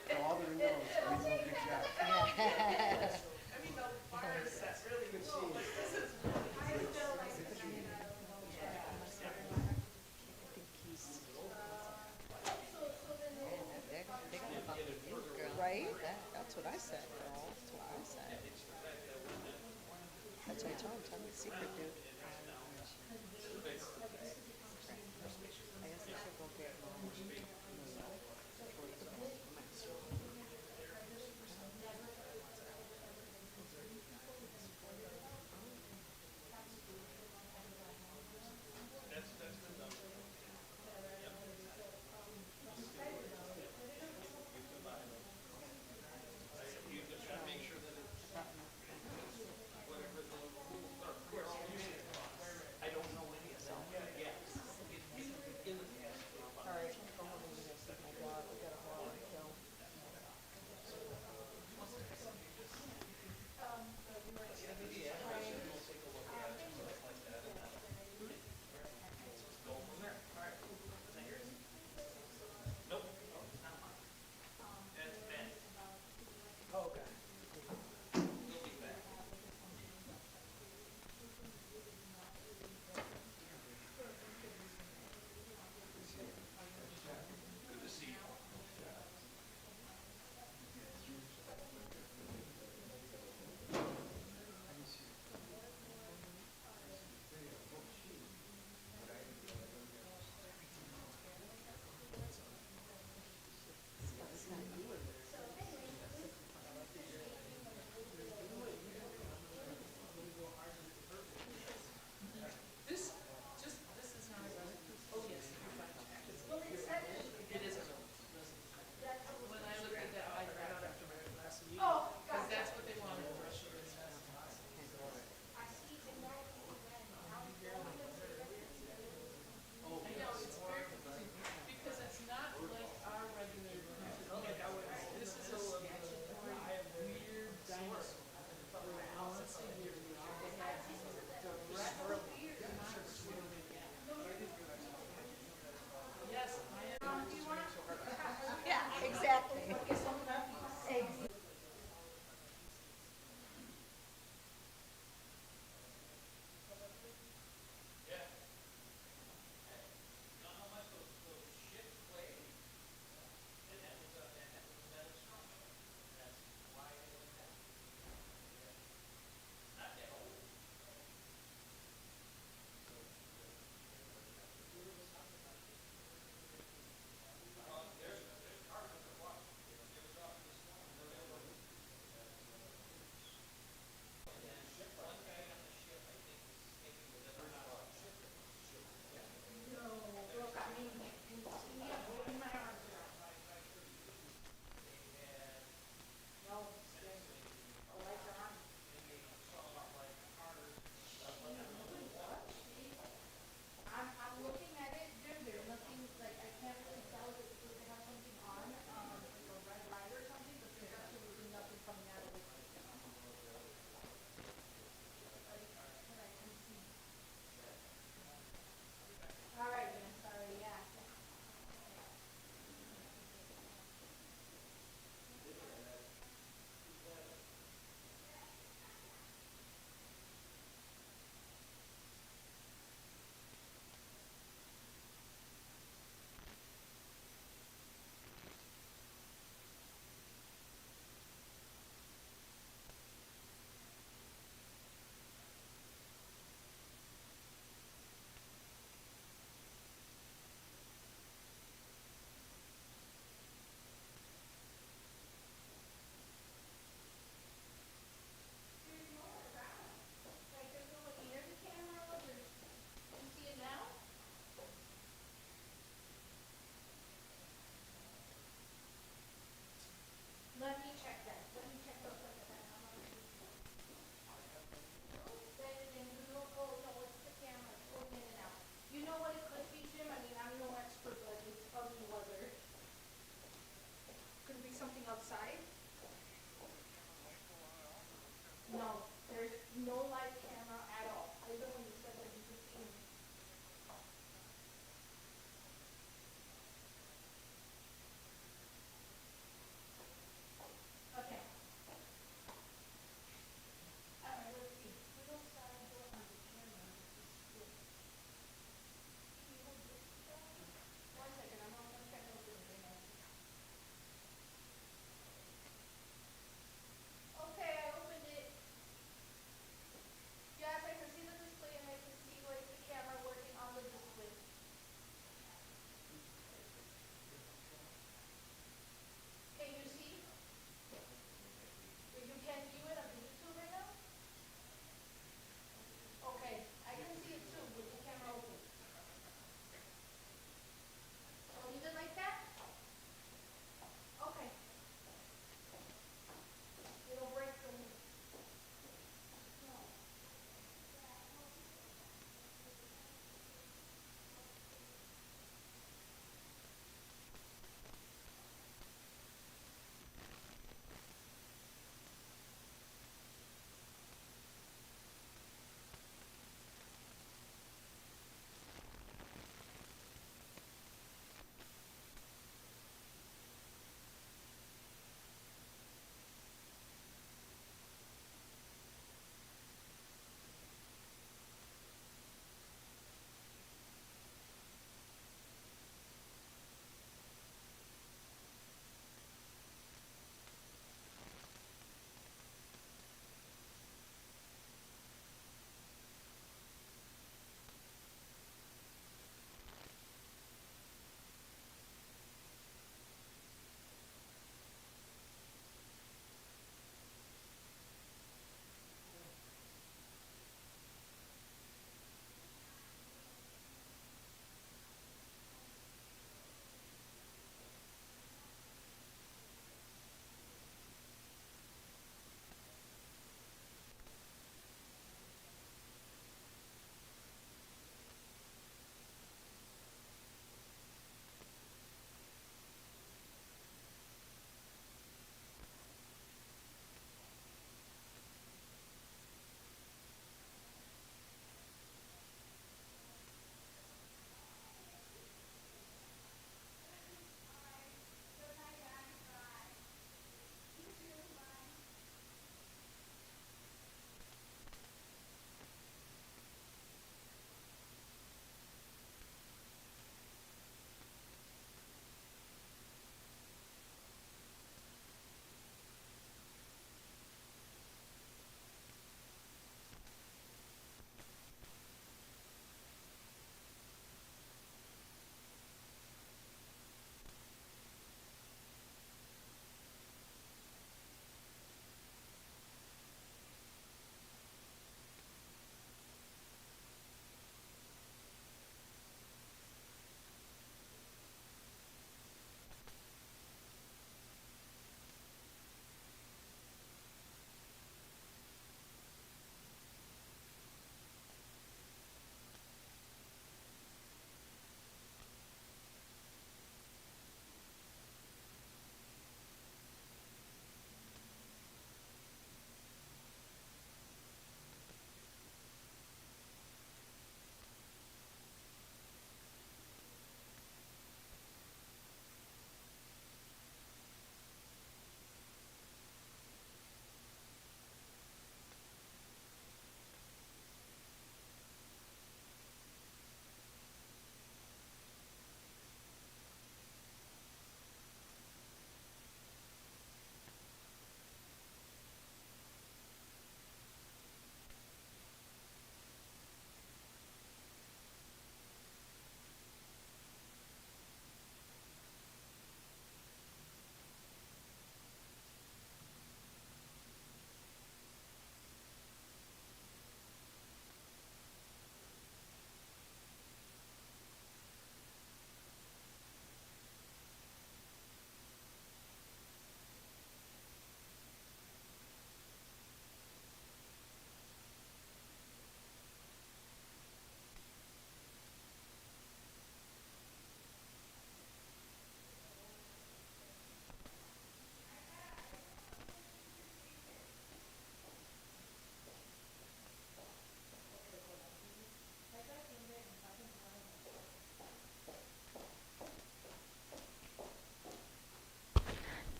for all their knows, we do a good job. Good seeing you. Right? That's what I said, girl. That's what I said. That's what I told him. Tell me the secret, dude. I guess I should go get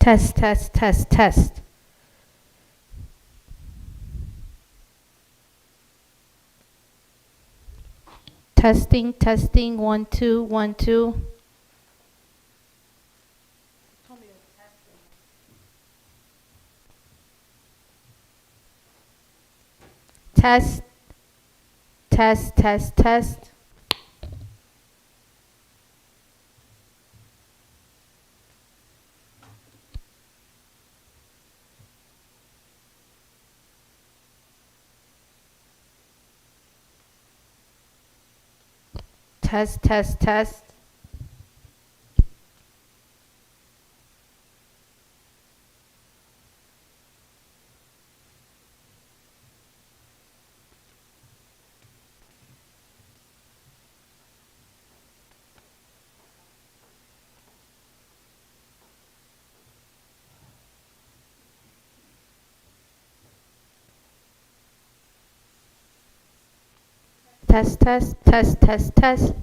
Test, test, test, test. Testing, testing, 1, 2, 1, 2. Test, test, test, test. Test, test, test. Test, test, test, test, test.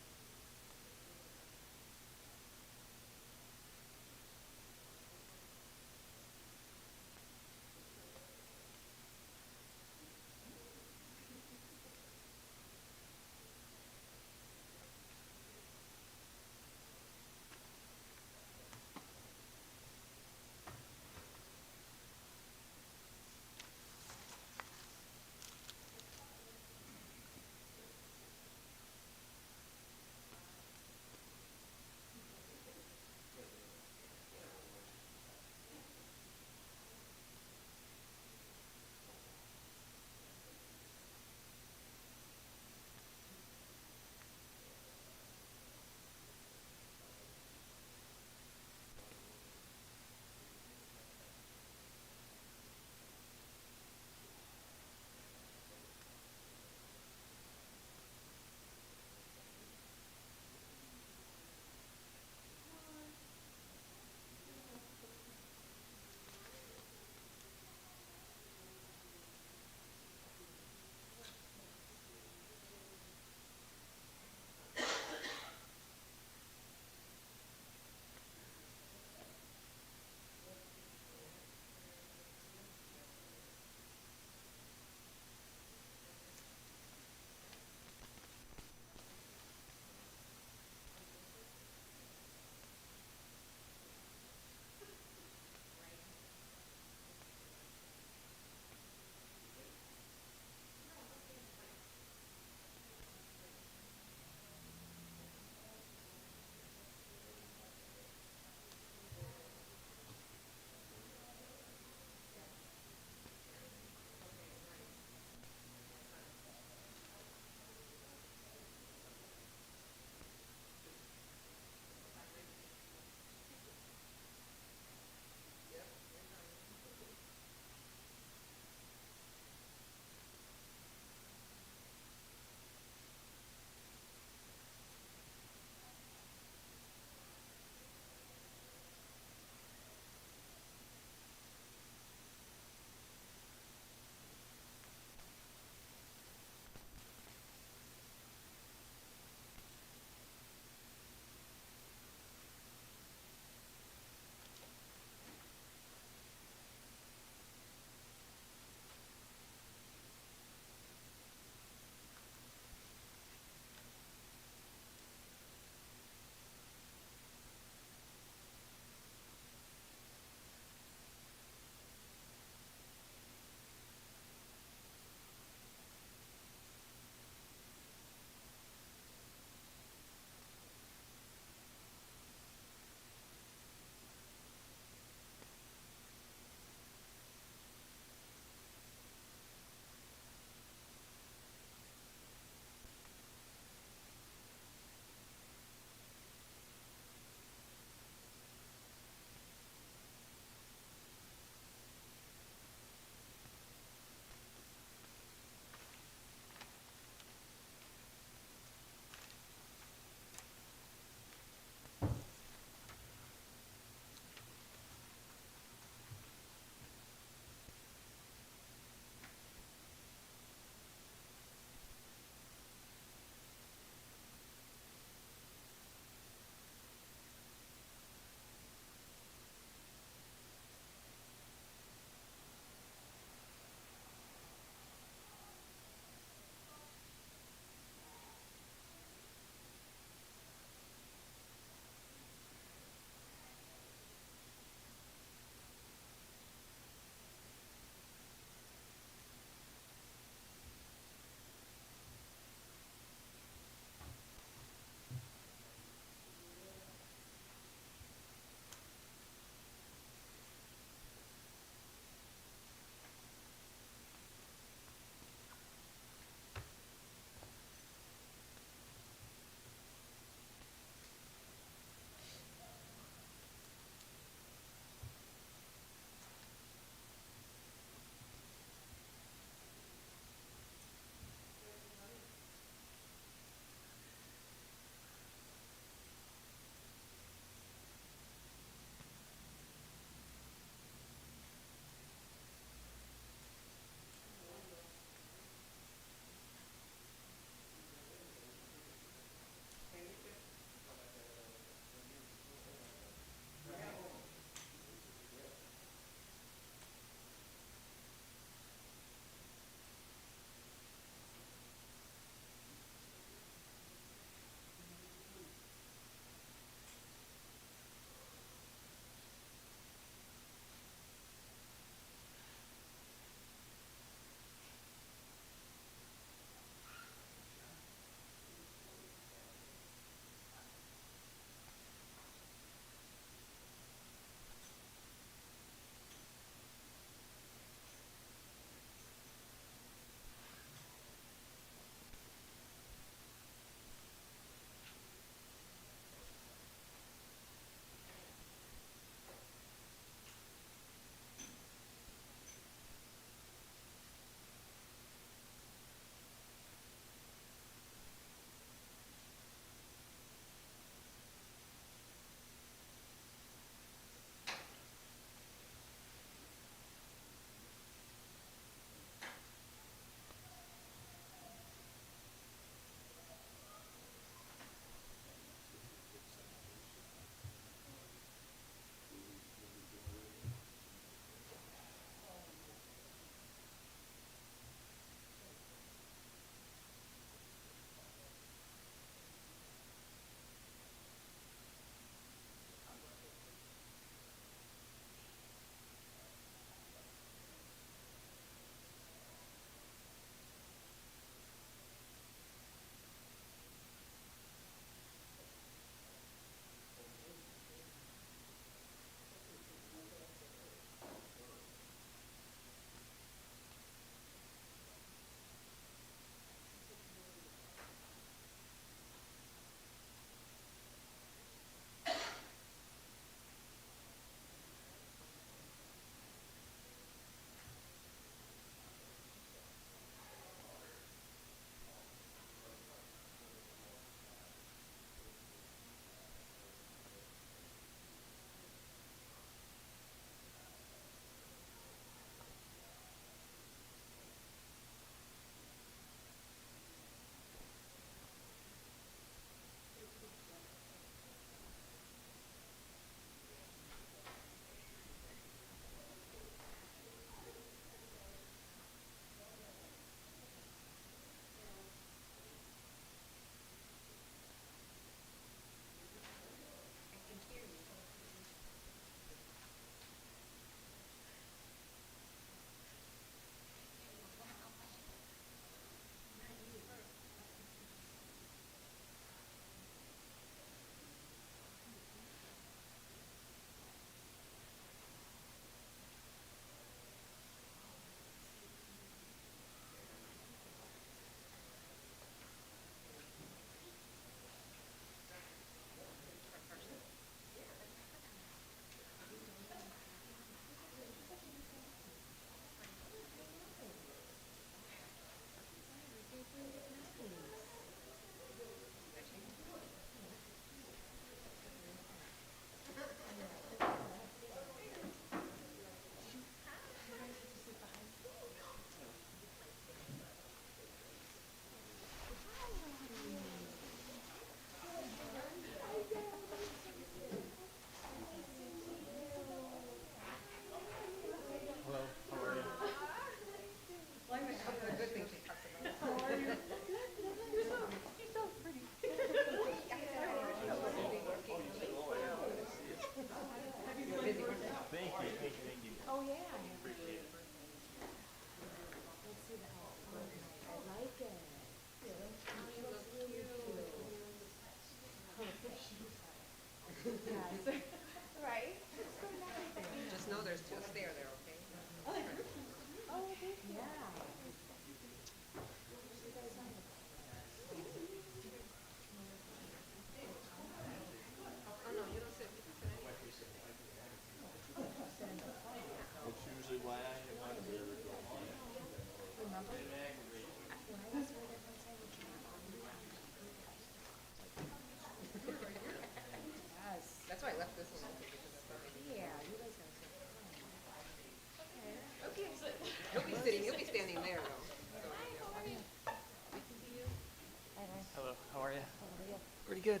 Pretty good.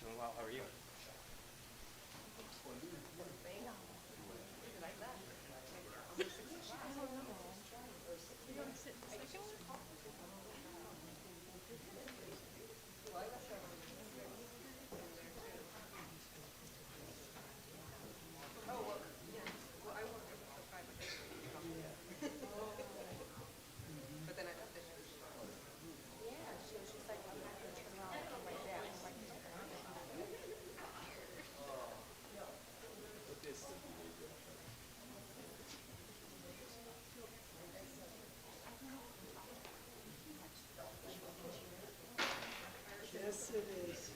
Doing well, how are you? Yes, it is.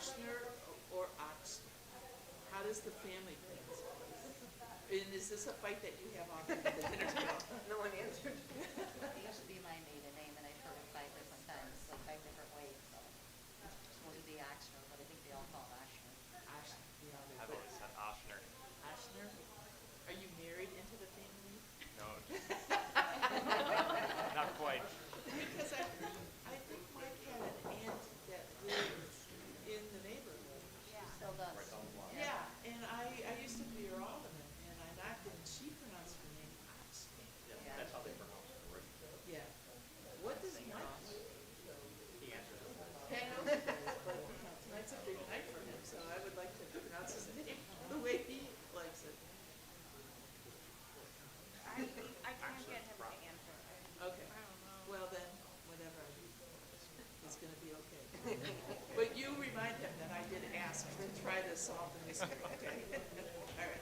Ochsner or Oxner? How does the family pronounce it? And is this a fight that you have often at the dinner table? No one answered. It used to be my maiden name, and I've heard it 5 different times, like 5 different ways, so. We'll do the Oxner, but I think they all call it Oshner. Oxner, yeah. I've always said Oshner. Oxner? Are you married into the family? No. Not quite. Because I think Mike had an aunt that lived in the neighborhood. Still does. Yeah, and I used to be her alderman, and I knocked it, and she pronounced her name Oxner. That's how they pronounce it originally. Yeah. What does Mike? He answers it. Pat knows it is, but tonight's a big night for him, so I would like to pronounce his name the way he likes it. I can't get him to answer. Okay. Well then, whatever I do is gonna be okay. But you remind him that I did ask to try to solve the mystery, okay? All right.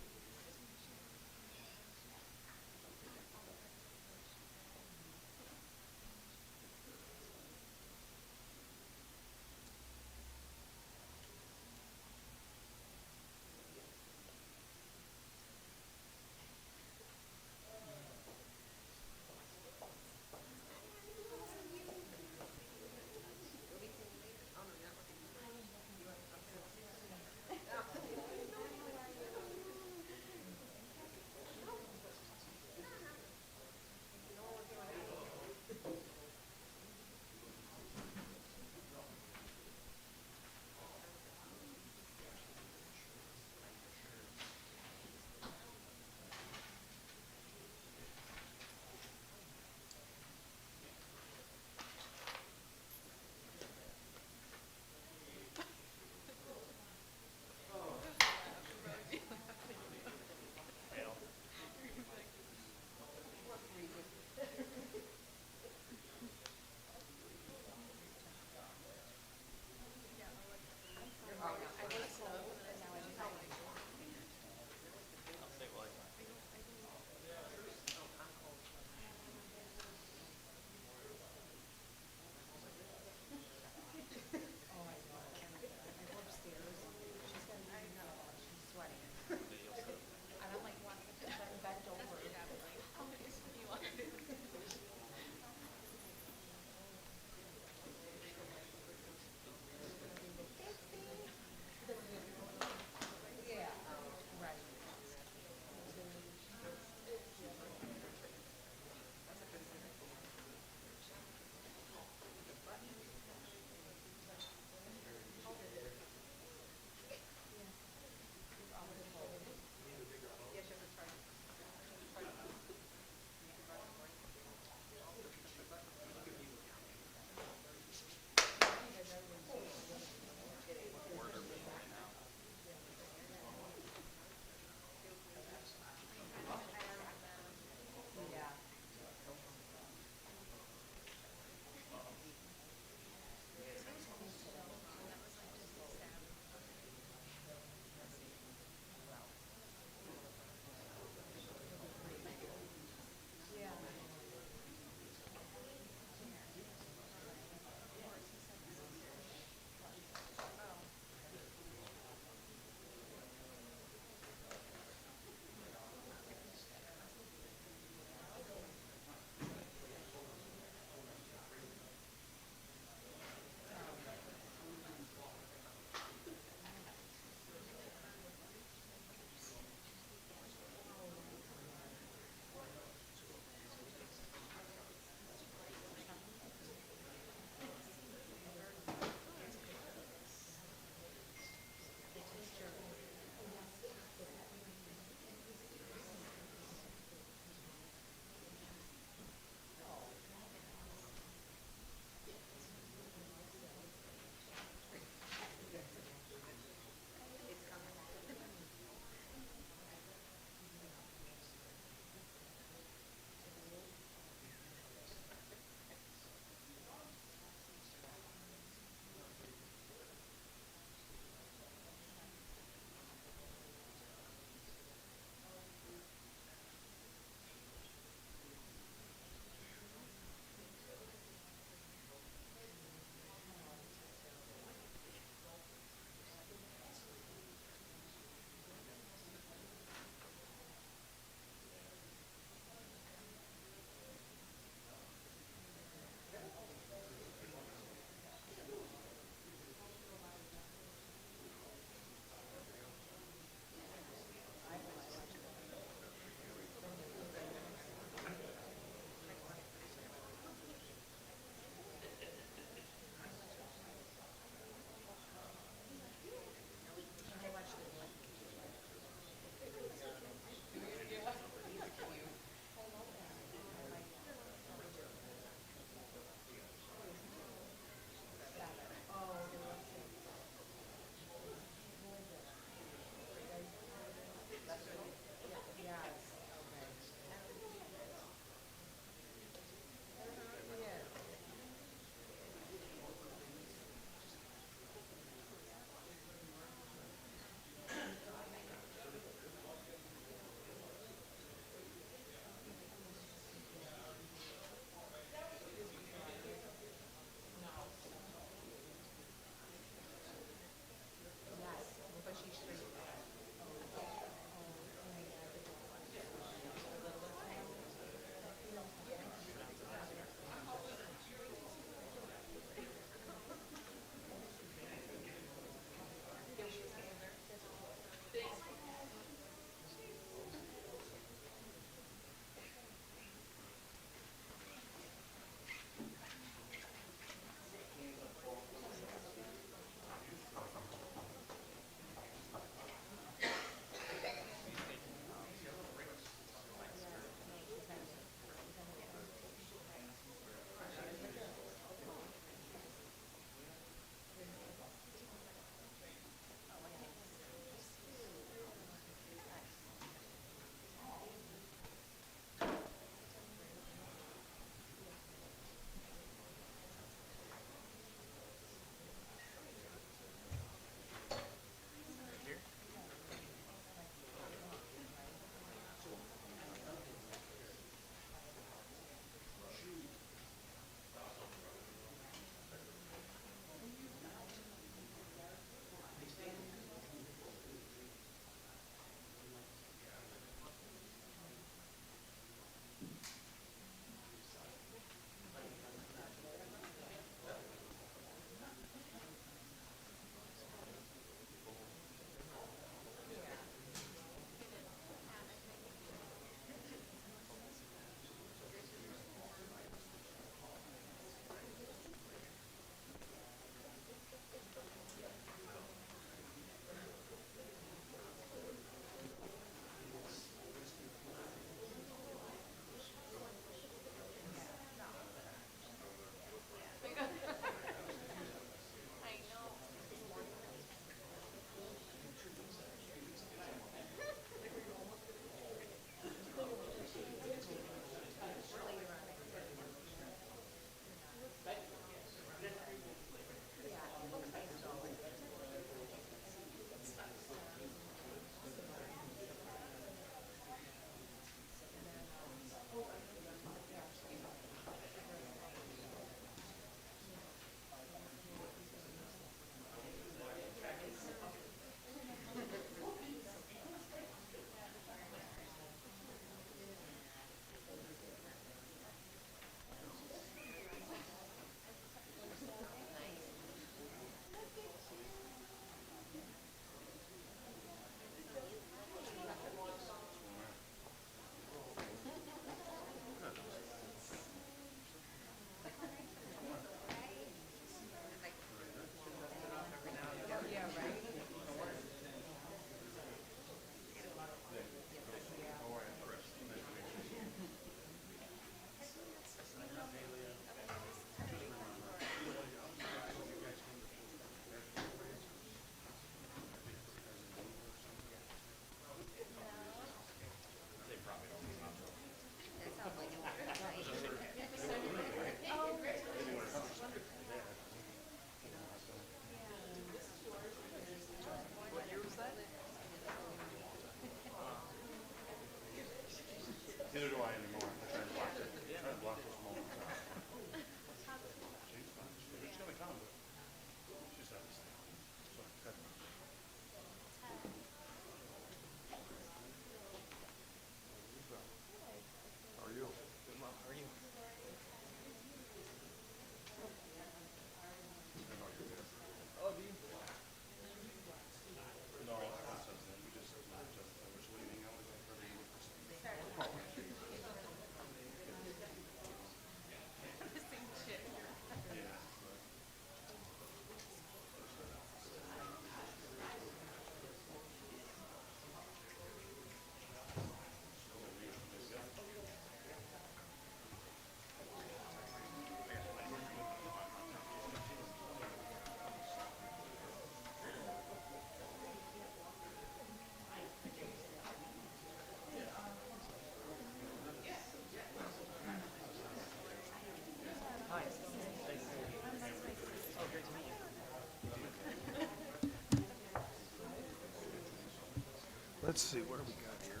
Let's see, what do we got here?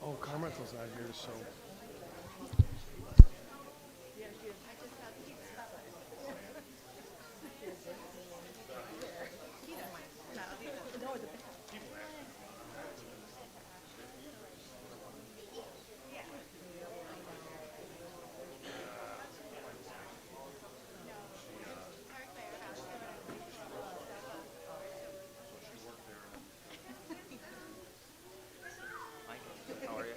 Oh, Carmichael's not here, so. How are you?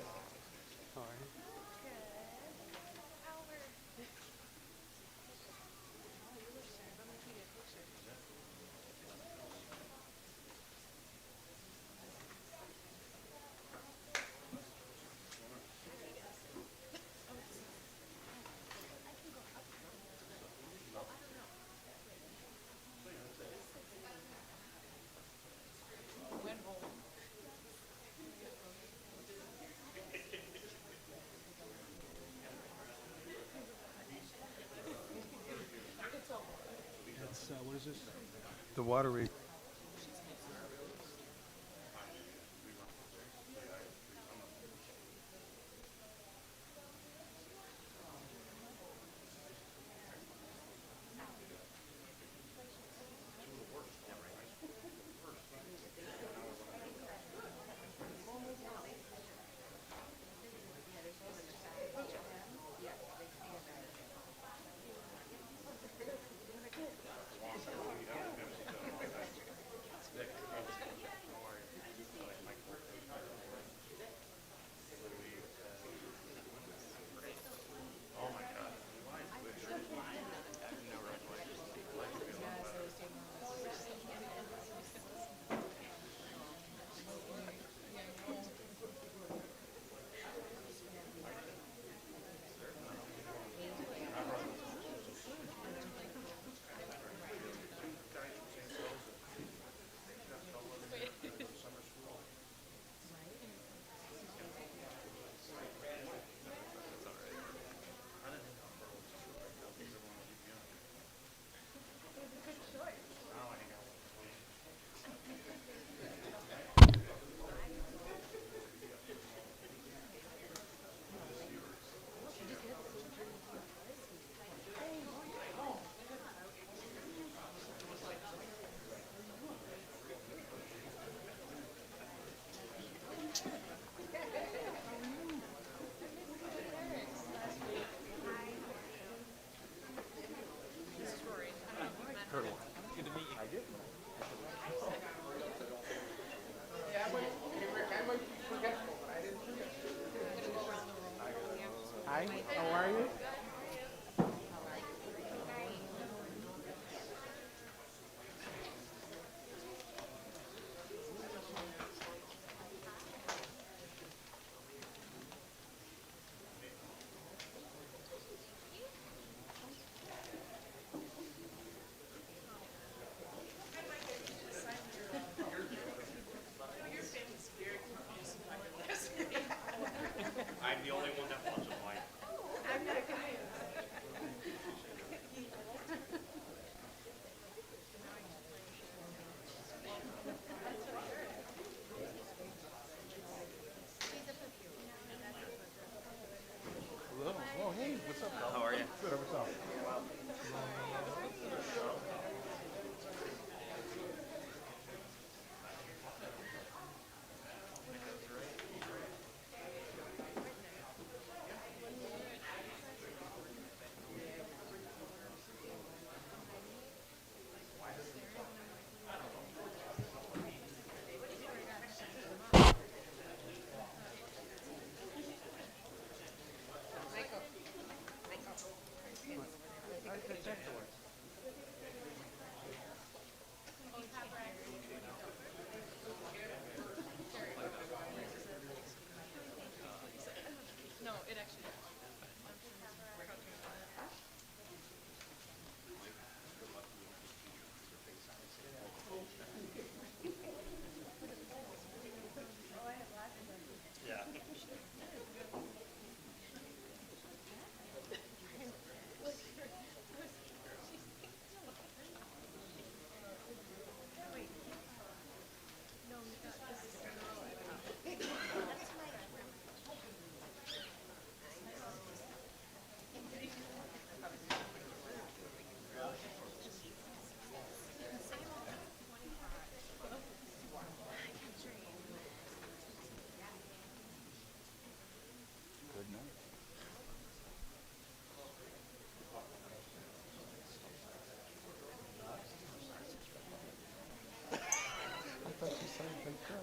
That's, what is this? The water rate. Hi, how are you? I'm the only one that wants a mic. I'm not gonna. Hello. Oh, hey, what's up, Carl? How are you? Good, what's up?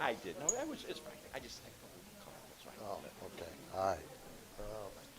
I did. No, it's fine. I just think it's fine. Oh, okay, all right. Oh, my God.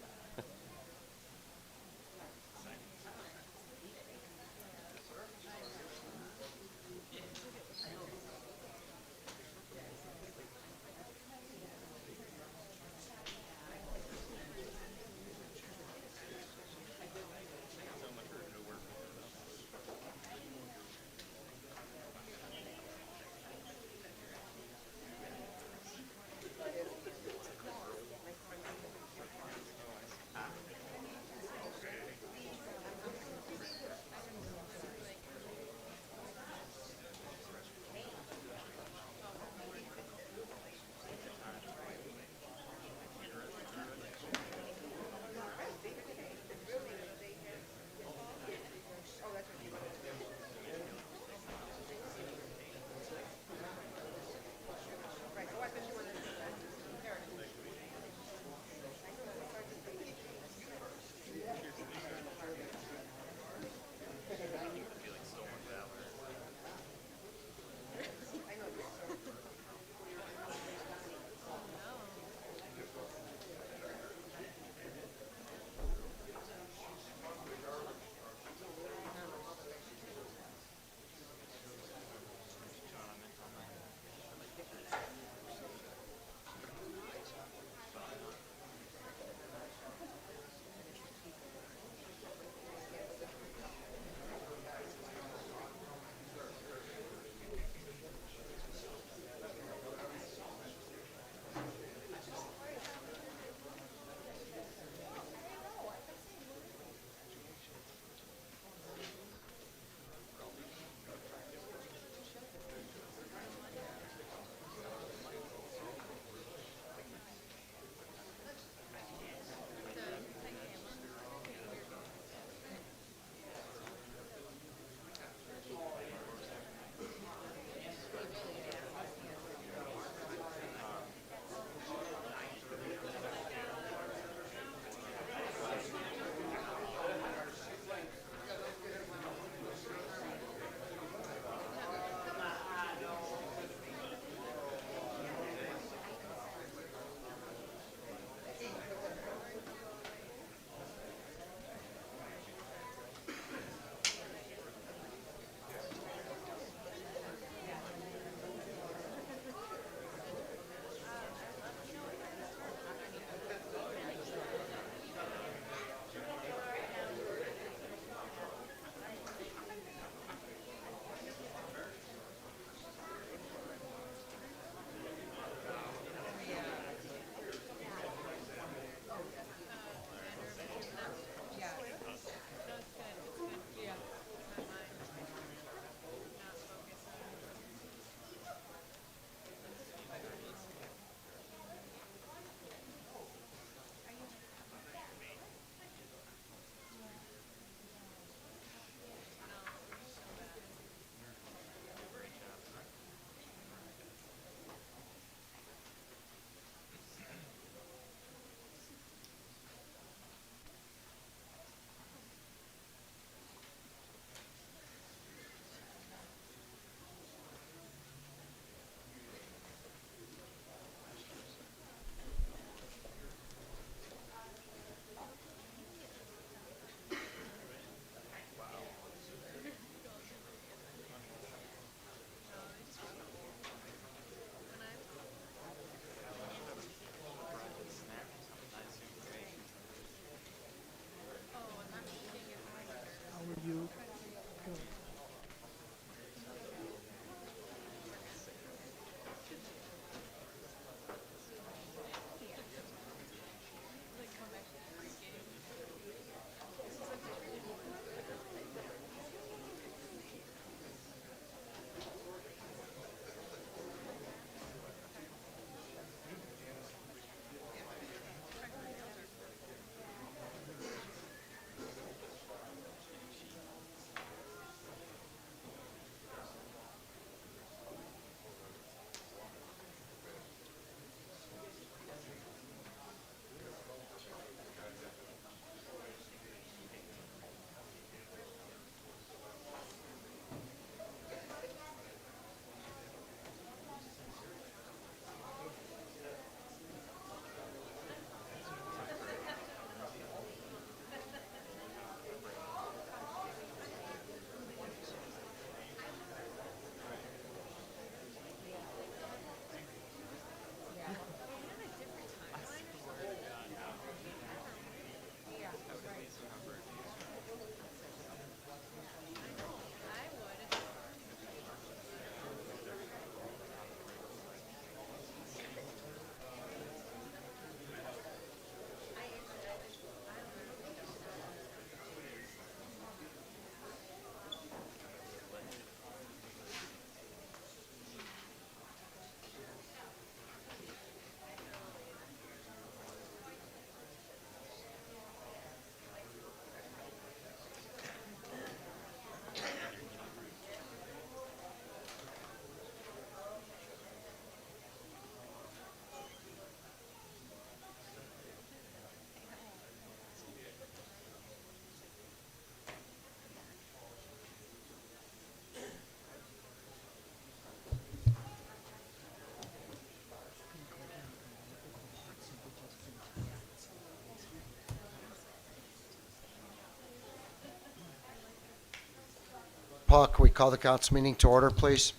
Paul, can we call the council meeting to order, please?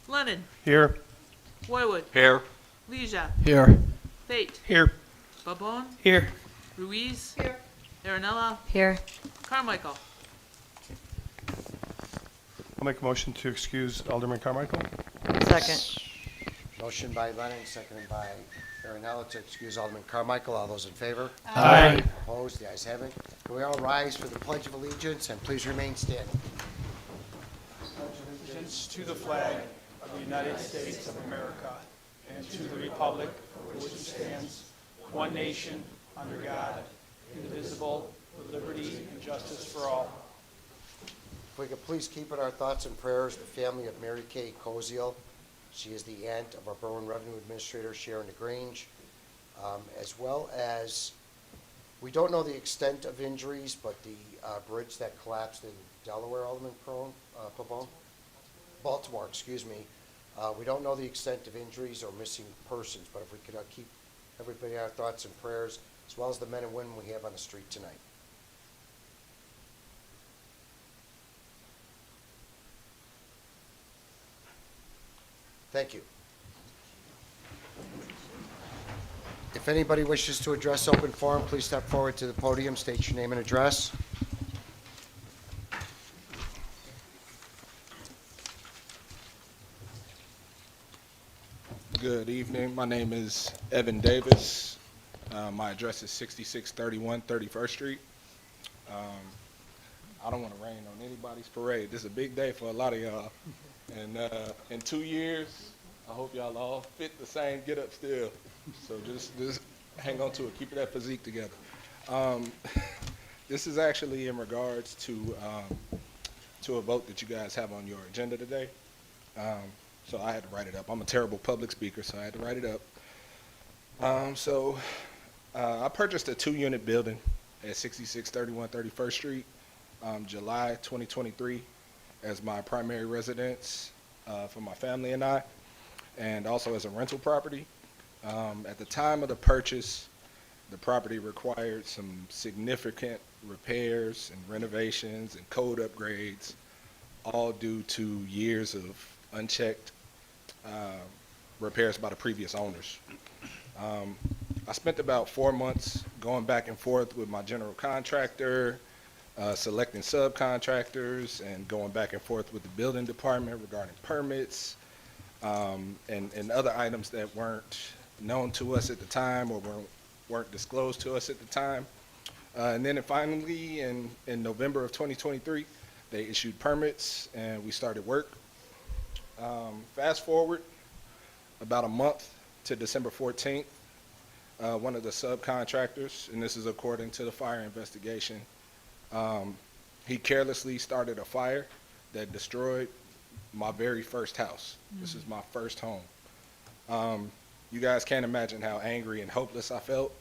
Lennon, Here. Boywood, Here. Leisure, Here. Fate, Here. Babon, Here. Ruiz. Here. Aaronella, Here. Carmichael. I'll make a motion to excuse Alderman Carmichael. Second. Motion by Lennon, seconded by Aaronella to excuse Alderman Carmichael. All those in favor? Aye. Opposed? The ayes have it. Can we all rise for the Pledge of Allegiance and please remain standing? Allegiance to the flag of the United States of America and to the republic for which it stands, one nation, under God, indivisible, with liberty and justice for all. If we could please keep in our thoughts and prayers the family of Mary Kay Koziel. She is the aunt of our Berwyn Revenue Administrator, Sharon DeGrange, as well as, we don't know the extent of injuries, but the bridge that collapsed in Delaware, Alderman Pavone? Baltimore, excuse me. We don't know the extent of injuries or missing persons, but if we could keep everybody in our thoughts and prayers, as well as the men and women we have on the street tonight. Thank you. If anybody wishes to address open forum, please step forward to the podium, state your name and address. Good evening. My name is Evan Davis. My address is 6631 31st Street. I don't want to rain on anybody's parade. This is a big day for a lot of y'all. And in 2 years, I hope y'all all fit the same get up still. So just hang on to it. Keep that physique together. This is actually in regards to a vote that you guys have on your agenda today. So I had to write it up. I'm a terrible public speaker, so I had to write it up. I purchased a 2-unit building at 6631 31st Street, July 2023, as my primary residence for my family and I, and also as a rental property. At the time of the purchase, the property required some significant repairs and renovations and code upgrades, all due to years of unchecked repairs by the previous owners. I spent about 4 months going back and forth with my general contractor, selecting subcontractors, and going back and forth with the building department regarding permits and other items that weren't known to us at the time or weren't disclosed to us at the time. And then finally, in November of 2023, they issued permits and we started work. Fast forward about a month to December 14th, one of the subcontractors, and this is according to the fire investigation, he carelessly started a fire that destroyed my very first house. This is my first home. You guys can't imagine how angry and hopeless I felt,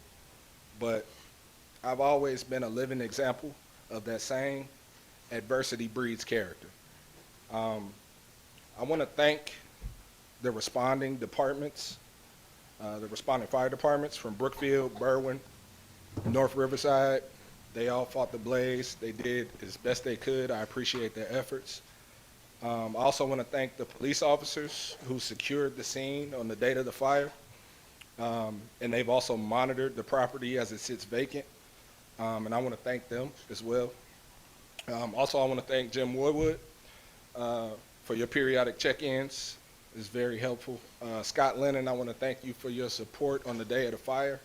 but I've always been a living example of that saying, adversity breeds character. I want to thank the responding departments, the responding fire departments from Brookfield, Berwyn, North Riverside. They all fought the blaze. They did as best they could. I appreciate their efforts. I also want to thank the police officers who secured the scene on the date of the fire. And they've also monitored the property as it sits vacant. And I want to thank them as well. Also, I want to thank Jim Woodward for your periodic check-ins. It's very helpful. Scott Lennon, I want to thank you for your support on the day of the fire.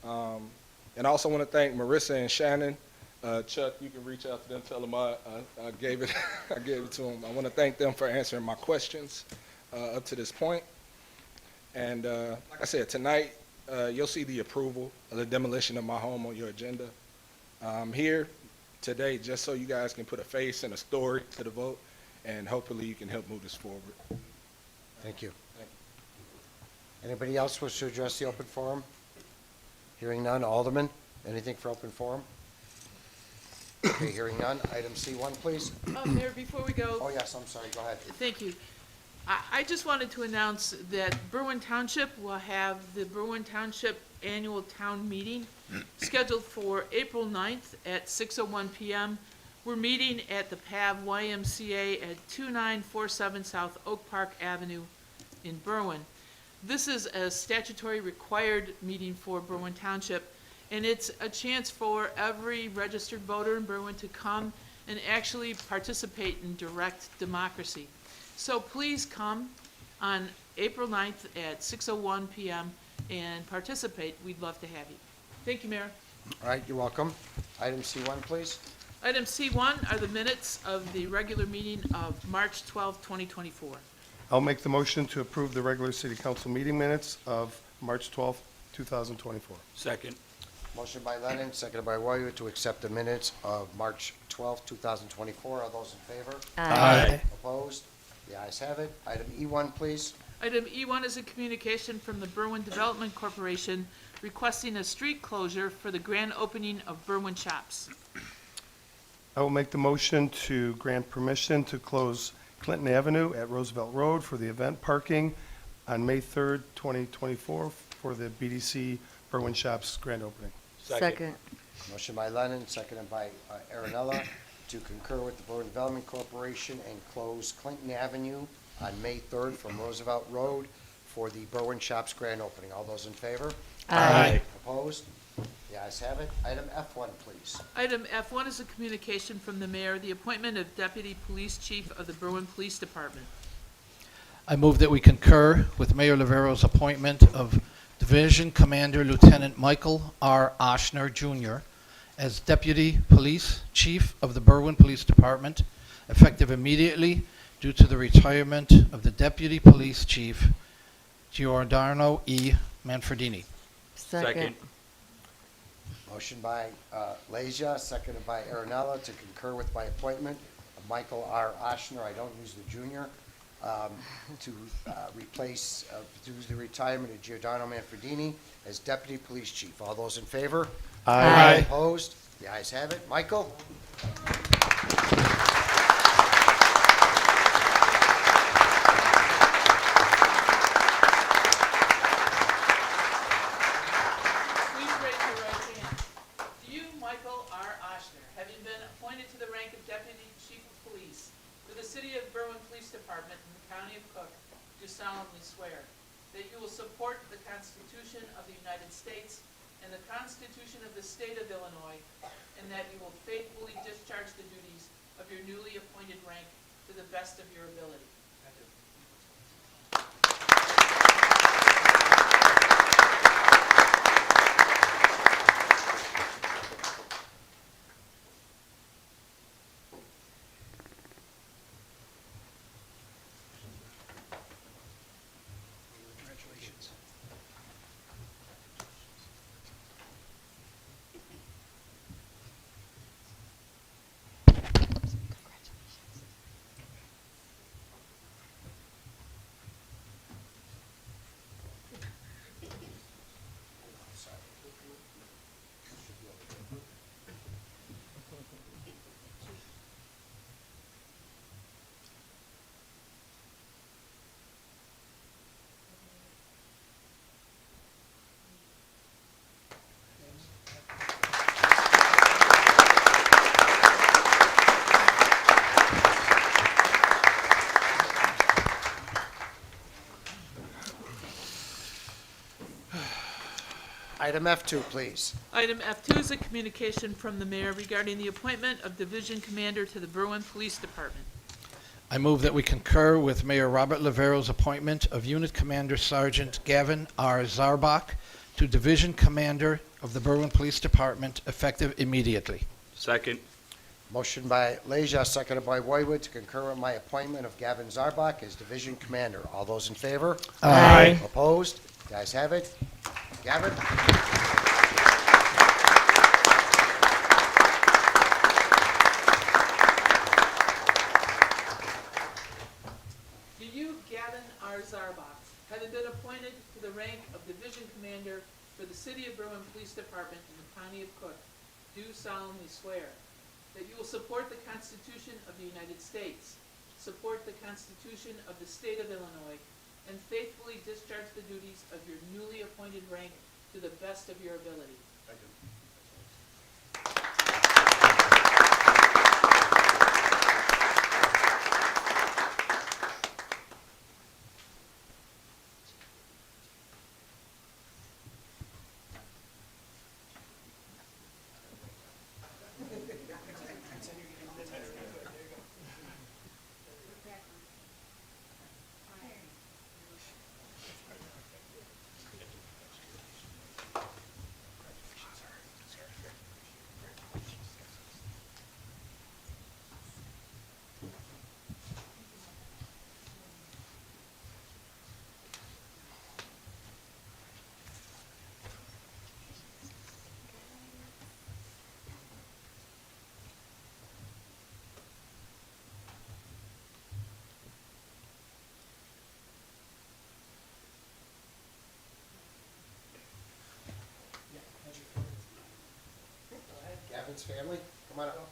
And I also want to thank Marissa and Shannon. Chuck, you can reach out to them, tell them I gave it I gave it to them. I want to thank them for answering my questions up to this point. And like I said, tonight you'll see the approval of the demolition of my home on your agenda. I'm here today just so you guys can put a face and a story to the vote, and hopefully you can help move this forward. Thank you. Anybody else wish to address the open forum? Hearing none. Alderman, anything for open forum? Okay, hearing none. Item C1, please. Mayor, before we go. Oh, yes, I'm sorry. Go ahead. Thank you. I just wanted to announce that Berwyn Township will have the Berwyn Township Annual Town Meeting scheduled for April 9th at 6:01 p.m. We're meeting at the PAV YMCA at 2947 South Oak Park Avenue in Berwyn. This is a statutory required meeting for Berwyn Township, and it's a chance for every registered voter in Berwyn to come and actually participate in direct democracy. So please come on April 9th at 6:01 p.m. and participate. We'd love to have you. Thank you, Mayor. All right, you're welcome. Item C1, please. Item C1 are the minutes of the regular meeting of March 12, 2024. I'll make the motion to approve the regular city council meeting minutes of March 12th, 2024. Second. Motion by Lennon, seconded by Royer to accept the minutes of March 12th, 2024. Are those in favor? Aye. Opposed? The ayes have it. Item E1, please. Item E1 is a communication from the Berwyn Development Corporation requesting a street closure for the grand opening of Berwyn Shops. I will make the motion to grant permission to close Clinton Avenue at Roosevelt Road for the event parking on May 3rd, 2024 for the BDC Berwyn Shops grand opening. Second. Motion by Lennon, seconded by Aaronella to concur with the Berwyn Development Corporation and close Clinton Avenue on May 3rd from Roosevelt Road for the Berwyn Shops grand opening. All those in favor? Aye. Opposed? The ayes have it. Item F1, please. Item F1 is a communication from the mayor, the appointment of Deputy Police Chief of the Berwyn Police Department. I move that we concur with Mayor Lavero's appointment of Division Commander Lieutenant Michael R. Oshner, Jr. as Deputy Police Chief of the Berwyn Police Department, effective immediately due to the retirement of the Deputy Police Chief, Giordano E. Manfredini. Second. Motion by Leja, seconded by Aaronella to concur with my appointment of Michael R. Oshner, I don't use the junior, to replace, due to the retirement of Giordano Manfredini as Deputy Police Chief. All those in favor? Aye. Opposed? The ayes have it. Michael? Please raise your right hand. Do you, Michael R. Oshner, having been appointed to the rank of Deputy Chief of Police for the City of Berwyn Police Department in the County of Cook, do solemnly swear that you will support the Constitution of the United States and the Constitution of the State of Illinois, and that you will faithfully discharge the duties of your newly appointed rank to the best of your ability? I do. Congratulations. Item F2, please. Item F2 is a communication from the mayor regarding the appointment of Division Commander to the Berwyn Police Department. I move that we concur with Mayor Robert Lavero's appointment of Unit Commander Sergeant Gavin R. Zarbach to Division Commander of the Berwyn Police Department, effective immediately. Second. Motion by Leja, seconded by Roywood to concur with my appointment of Gavin Zarbach as Division Commander. All those in favor? Aye. Opposed? The ayes have it. Gavin? Do you, Gavin R. Zarbach, having been appointed to the rank of Division Commander for the City of Berwyn Police Department in the County of Cook, do solemnly swear that you will support the Constitution of the United States, support the Constitution of the State of Illinois, and faithfully discharge the duties of your newly appointed rank to the best of your ability? I do. Evans family, come on up.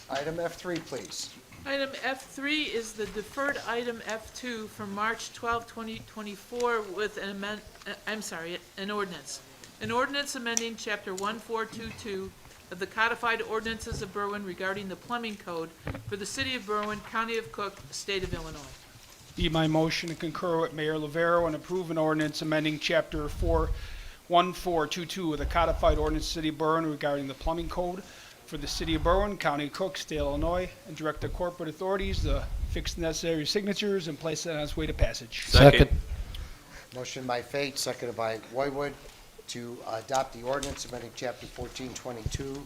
Item F3, please. Item F3 is the deferred item F2 from March 12, 2024 with an ordinance. An ordinance amending Chapter 1422 of the codified ordinances of Berwyn regarding the plumbing code for the city of Berwyn, county of Cook, state of Illinois. Be my motion to concur with Mayor Lavero and approve an ordinance amending Chapter 1422 of the codified ordinance of the City of Berwyn regarding the plumbing code for the City of Berwyn, County of Cook, State of Illinois, and direct the corporate authorities to fix the necessary signatures and place it on its way to passage. Second. Motion by Fate, seconded by Roywood, to adopt the ordinance amending Chapter 1422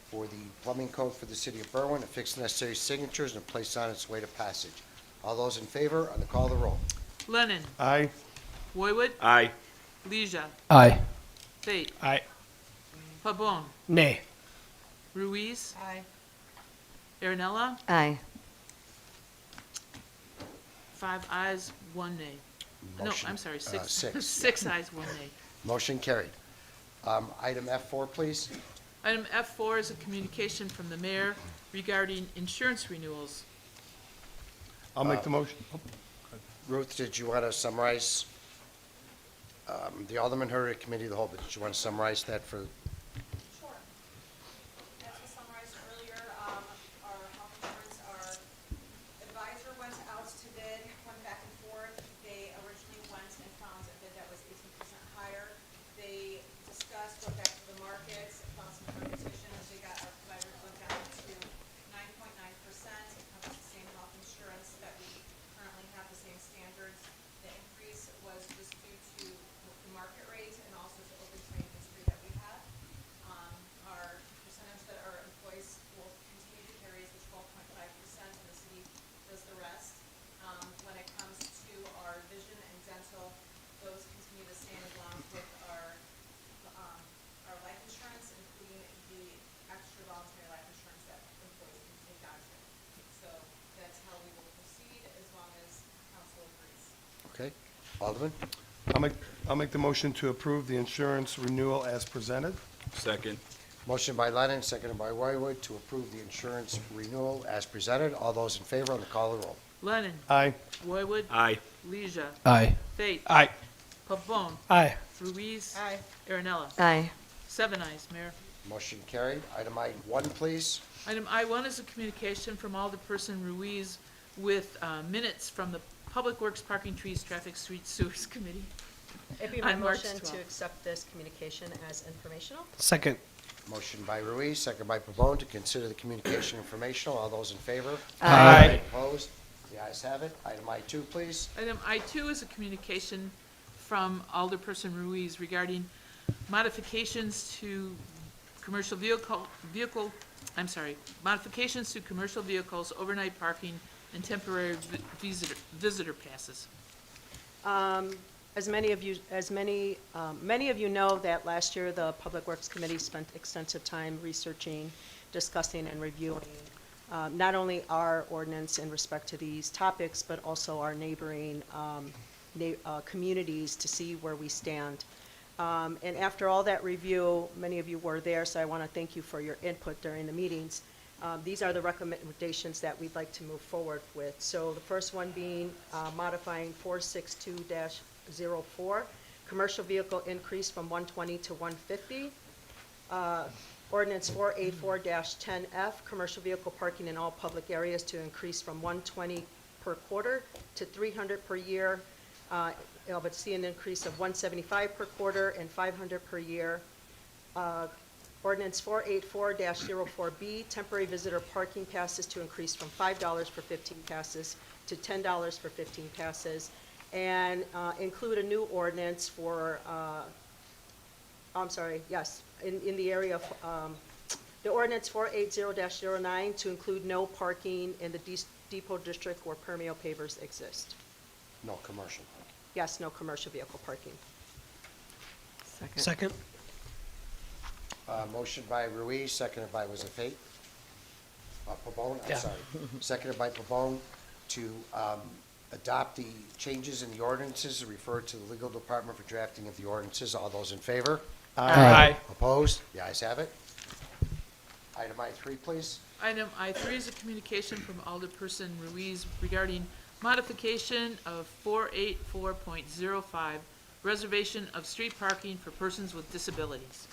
for the plumbing code for the city of Berwyn, and fix the necessary signatures and place on its way to passage. All those in favor, on the call of the roll. Lennon. Aye. Roywood. Aye. Leisure. Aye. Fate. Aye. Pabon. Nay. Ruiz. Aye. Aaronella. Aye. 5 ayes, 1 nay. No, Motion, I'm sorry, 6. six. 6 ayes, 1 nay. Motion carried. Item F4, please. Item F4 is a communication from the mayor regarding insurance renewals. I'll make the motion. Ruth, did you want to summarize? The Alderman heard it, committee of the whole, but did you want to summarize that for? Sure. As we summarized earlier, our health insurance, our advisor went out to bid, went back and forth. They originally went and found a bid that was 18% higher. They discussed, went back to the markets, found some competition, as they got, our providers went down to 9.9%. It covers the same health insurance that we currently have, the same standards. The increase was just due to the market rate and also to open training history that we have. Our percentage that our employees will continue to carry is the 12.5%, and the city does the rest. When it comes to our vision and dental, those continue to stand along with our life insurance, including the extra voluntary life insurance that employees can take on to. So that's how we will proceed as long as council agrees. Okay. Alderman? I'll make the motion to approve the insurance renewal as presented. Second. Motion by Lennon, seconded by Roywood, to approve the insurance renewal as presented. All those in favor, on the call of the roll. Lennon. Aye. Roywood. Aye. Leisure. Aye. Fate. Aye. Pabon. Aye. Ruiz. Aye. Aaronella. Aye. 7 ayes, Mayor. Motion carried. Item I1, please. Item I1 is a communication from Alderperson Ruiz with minutes from the Public Works, Parking, Trees, Traffic, Streets, Sewers Committee. It'd be my On March motion to 12th. accept this communication as informational. Second. Motion by Ruiz, second by Pabon, to consider the communication informational. All those in favor? Aye. Opposed? The ayes have it. Item I2, please. Item I2 is a communication from Alderperson Ruiz regarding modifications to modifications to commercial vehicles, overnight parking, and temporary visitor passes. As many of you know that last year, the Public Works Committee spent extensive time researching, discussing, and reviewing not only our ordinance in respect to these topics, but also our neighboring communities to see where we stand. And after all that review, many of you were there, so I want to thank you for your input during the meetings. These are the recommendations that we'd like to move forward with. So the first one being modifying 462-04, commercial vehicle increase from 120 to 150. Ordinance 484-10F, commercial vehicle parking in all public areas to increase from 120 per quarter to 300 per year. But see an increase of 175 per quarter and 500 per year. Ordinance 484-04B, temporary visitor parking passes to increase from $5 for 15 passes to $10 for 15 passes, and include a new ordinance for, in the area of, the ordinance 480-09 to include no parking in the depot district where permeable pavers exist. No commercial parking. Yes, no commercial vehicle parking. Second. Motion by Ruiz, seconded by, was it Fate? Pabon, I'm Yeah. sorry. Seconded by Pabon to adopt the changes in the ordinances and refer to the legal department for drafting of the ordinances. All those in favor? Aye. Opposed? The ayes have it. Item I3, please. Item I3 is a communication from Alderperson Ruiz regarding modification of 484.05, reservation of street parking for persons with disabilities.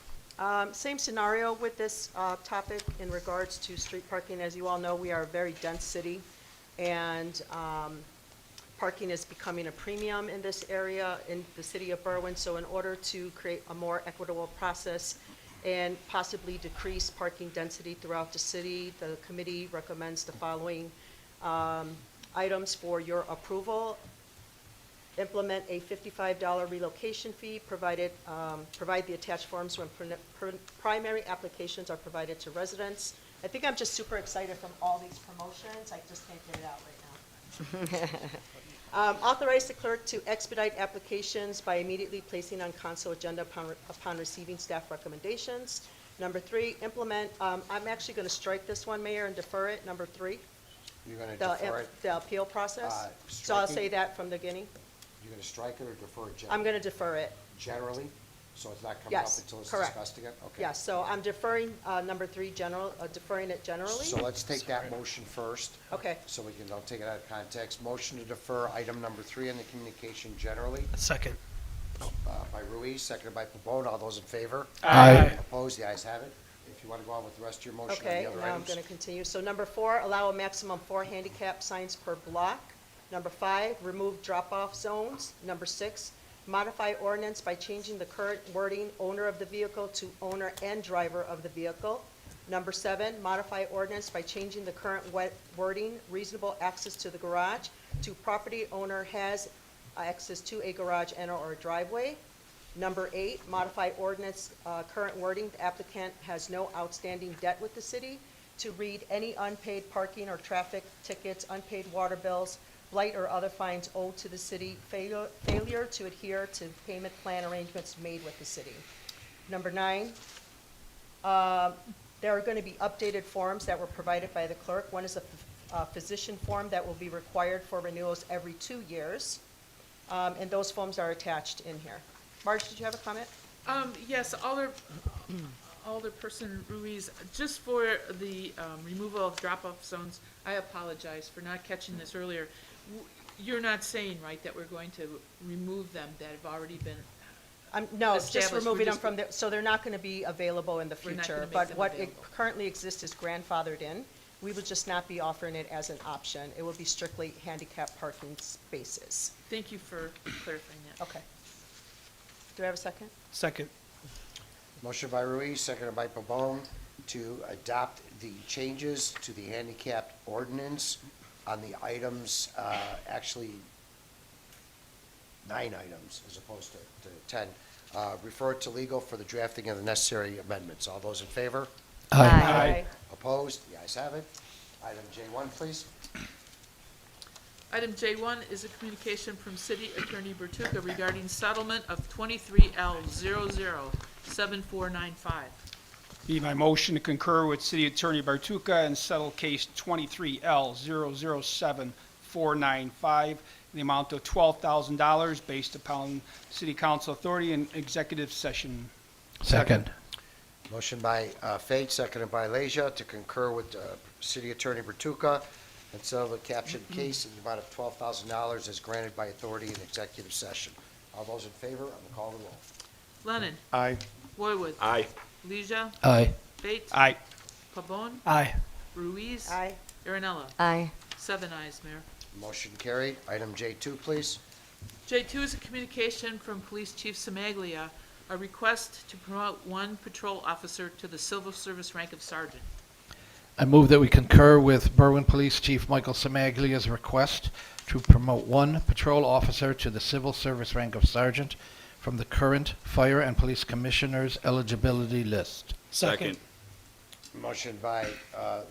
Same scenario with this topic in regards to street parking. As you all know, we are a very dense city, and parking is becoming a premium in this area in the city of Berwyn. So in order to create a more equitable process and possibly decrease parking density throughout the city, the committee recommends the following items for your approval. Implement a $55 relocation fee, provide the attached forms when primary applications are provided to residents. I think I'm just super excited from all these promotions. I just can't get it out right now. Authorize the clerk to expedite applications by immediately placing on council agenda upon receiving staff recommendations. Number 3, implement, I'm actually going to strike this one, Mayor, and defer it. Number 3. You're going to defer it? The appeal process. So I'll say that from the beginning. You're going to strike it or defer it generally? I'm going to defer it. Generally? So it's not coming up Yes, until it's correct. discussed again? Okay. Yes, so I'm deferring number 3, deferring it generally. So let's take that motion first. Okay. So we can, don't take it out of context. Motion to defer item number 3 on the communication generally Second. by Ruiz, seconded by Pabon. All those in favor? Aye. Opposed? The ayes have it. If you want to go on with the rest of your motion on Okay, the other now I'm items. going to continue. So number 4, allow a maximum 4 handicap signs per block. Number 5, remove drop-off zones. Number 6, modify ordinance by changing the current wording, owner of the vehicle, to owner and driver of the vehicle. Number 7, modify ordinance by changing the current wording, reasonable access to the garage, to property owner has access to a garage and/or a driveway. Number 8, modify ordinance, current wording, the applicant has no outstanding debt with the city, to read any unpaid parking or traffic tickets, unpaid water bills, blight or other fines owed to the city, failure to adhere to payment plan arrangements made with the city. Number 9, there are going to be updated forms that were provided by the clerk. One is a physician form that will be required for renewals every 2 years, and those forms are attached in here. Marge, did you have a comment? Yes, Alderperson Ruiz, just for the removal of drop-off zones, I apologize for not catching this earlier. You're not saying, right, that we're going to remove them that have already been No, just established. removing We're them just- from the, so they're not going to be available in the We're not future. gonna make But them what available. currently exists is grandfathered in. We would just not be offering it as an option. It would be strictly handicap parking spaces. Thank you for clarifying that. Okay. Do I have a second? Second. Motion by Ruiz, seconded by Pabon, to adopt the changes to the handicapped ordinance on the items, actually 9 items as opposed to 10. Refer it to legal for the drafting of the necessary amendments. All those in favor? Aye. Opposed? The ayes have it. Item J1, please. Item J1 is a communication from City Attorney Bertucca regarding settlement of 23L007495. Be my motion to concur with City Attorney Bertucca and settle case 23L007495 in the amount of $12,000 based upon City Council authority and executive session. Second. Motion by Fate, seconded by Leisure, to concur with City Attorney Bertucca and settle the captioned case in the amount of $12,000 as granted by authority in executive session. All those in favor, I'm going to call the roll. Lennon. Aye. Boywood. Aye. Leisure. Aye. Bates. Aye. Pabon. Aye. Ruiz. Aye. Aaronella. Aye. 7 ayes, Mayor. Motion carried. Item J2, please. J2 is a communication from Police Chief Samaglia a request to promote one patrol officer to the civil service rank of sergeant. I move that we concur with Berwyn Police Chief Michael Samaglia's request to promote one patrol officer to the civil service rank of sergeant from the current Fire and Police Commissioners eligibility list. Second. Motion by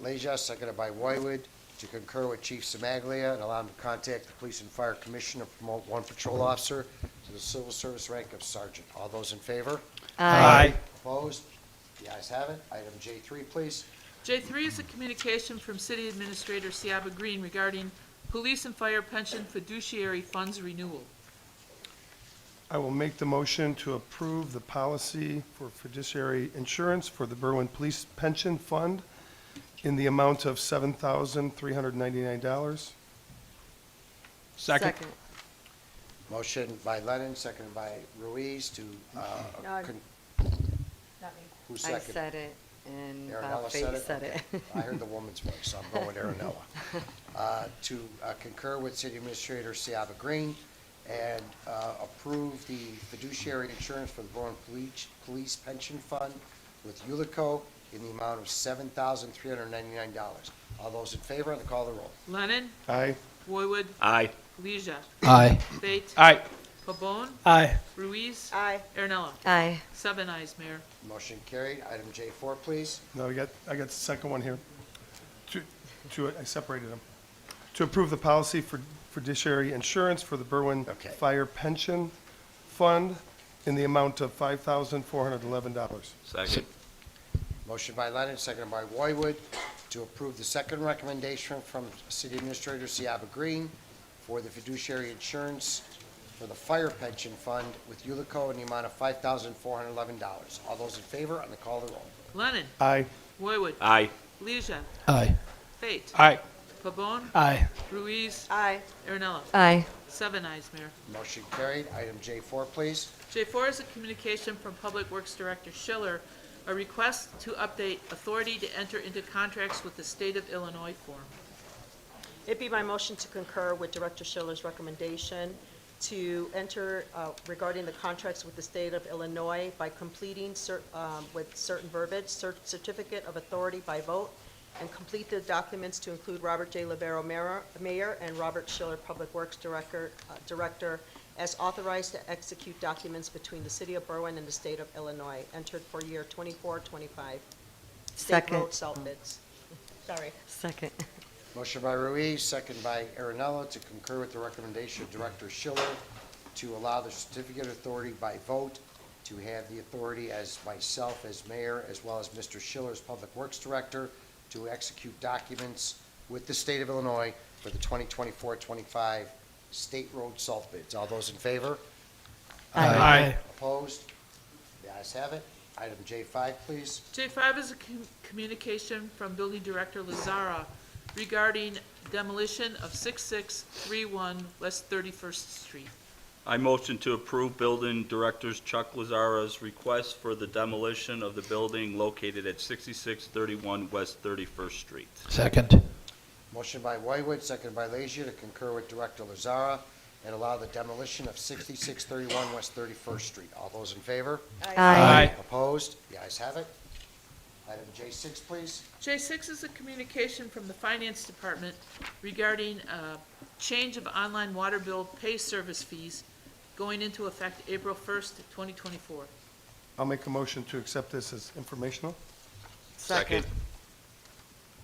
Leisure, seconded by Wywood, to concur with Chief Samaglia and allow him to contact the Police and Fire Commissioner to promote one patrol officer to the civil service rank of sergeant. All those in favor? Aye. Opposed? The ayes have it. Item J3, please. J3 is a communication from City Administrator Siaba Green regarding police and fire pension fiduciary funds renewal. I will make the motion to approve the policy for fiduciary insurance for the Berwyn Police Pension Fund in the amount of $7,399. Second. Motion by Lennon, seconded by Ruiz to, No, con- Not me. who I seconded? said it, and Aaronella Bob Fate said it. Okay. I heard the woman's voice, so I'm going with Aaronella. To concur with City Administrator Siaba Green and approve the fiduciary insurance for the Berwyn Police Pension Fund with Ulico in the amount of $7,399. All those in favor, on the call of the roll. Lennon, Aye. Roywood, Aye. Leisure, Aye. Fate, Aye. Pabon, Aye. Ruiz, Aye. Aaronella. Aye. 7 ayes, Mayor. Motion carried. Item J4, please. No, I got the second one here. I separated them. To approve the policy for fiduciary insurance for the Berwyn Okay. Fire Pension Fund in the amount of $5,411. Second. Motion by Lennon, seconded by Roywood, to approve the second recommendation from City Administrator Siaba Green for the fiduciary insurance for the fire pension fund with Ulico in the amount of $5,411. All those in favor, on the call of the roll. Lennon, Aye. Roywood, Aye. Leisure, Aye. Fate, Aye. Pabon, Aye. Ruiz, Aye. Aaronella. Aye. 7 ayes, Mayor. Motion carried. Item J4, please. J4 is a communication from Public Works Director Schiller, a request to update authority to enter into contracts with the State of Illinois form. It'd be my motion to concur with Director Schiller's recommendation to enter regarding the contracts with the state of Illinois by completing with certain verbiage, certificate of authority by vote, and complete the documents to include Robert J. Libero, Mayor, and Robert Schiller, Public Works Director, as authorized to execute documents between the city of Berwyn and the state of Illinois, entered for year 24-25. State Second. road salt bids. Sorry. Second. Motion by Ruiz, second by Aaronella, to concur with the recommendation of Director Schiller to allow the certificate of authority by vote, to have the authority as myself as mayor, as well as Mr. Schiller's Public Works Director, to execute documents with the state of Illinois for the 2024-25 state road salt bids. All those in favor? Aye. Opposed? The ayes have it. Item J5, please. J5 is a communication from Building Director Lazara regarding demolition of 6631 West 31st Street. I motion to approve Building Director Chuck Lazara's request for the demolition of the building located at 6631 West 31st Street. Second. Motion by Wywood, seconded by Leisure, to concur with Director Lazara and allow the demolition of 6631 West 31st Street. All those in favor? Aye. Opposed? The ayes have it. Item J6, please. J6 is a communication from the Finance Department regarding change of online water bill pay service fees going into effect April 1st, 2024. I'll make a motion to accept this as informational. Second.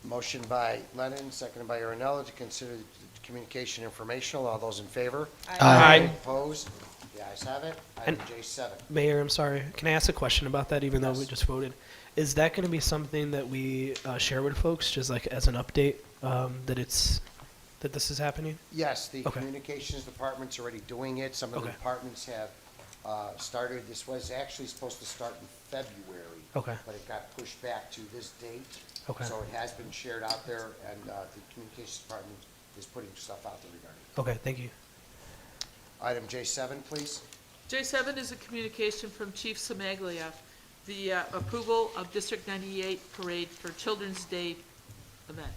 Motion by Lennon, seconded by Aaronella, to consider the communication informational. All those in favor? Aye. Opposed? The ayes have it. Item J7. Mayor, I'm sorry. Can I ask a question about that, even though we just voted? Is that going to be something that we share with folks, just like as an update, that this is happening? Yes, the Okay. communications department's already doing it. Some of the Okay. departments have started. This was actually supposed to start in February. Okay. But it got pushed back to this date. Okay. So it has been shared out there, and the communications department is putting stuff out there regarding it. Okay, thank you. Item J7, please. J7 is a communication from Chief Samaglia, the approval of District 98 parade for Children's Day event.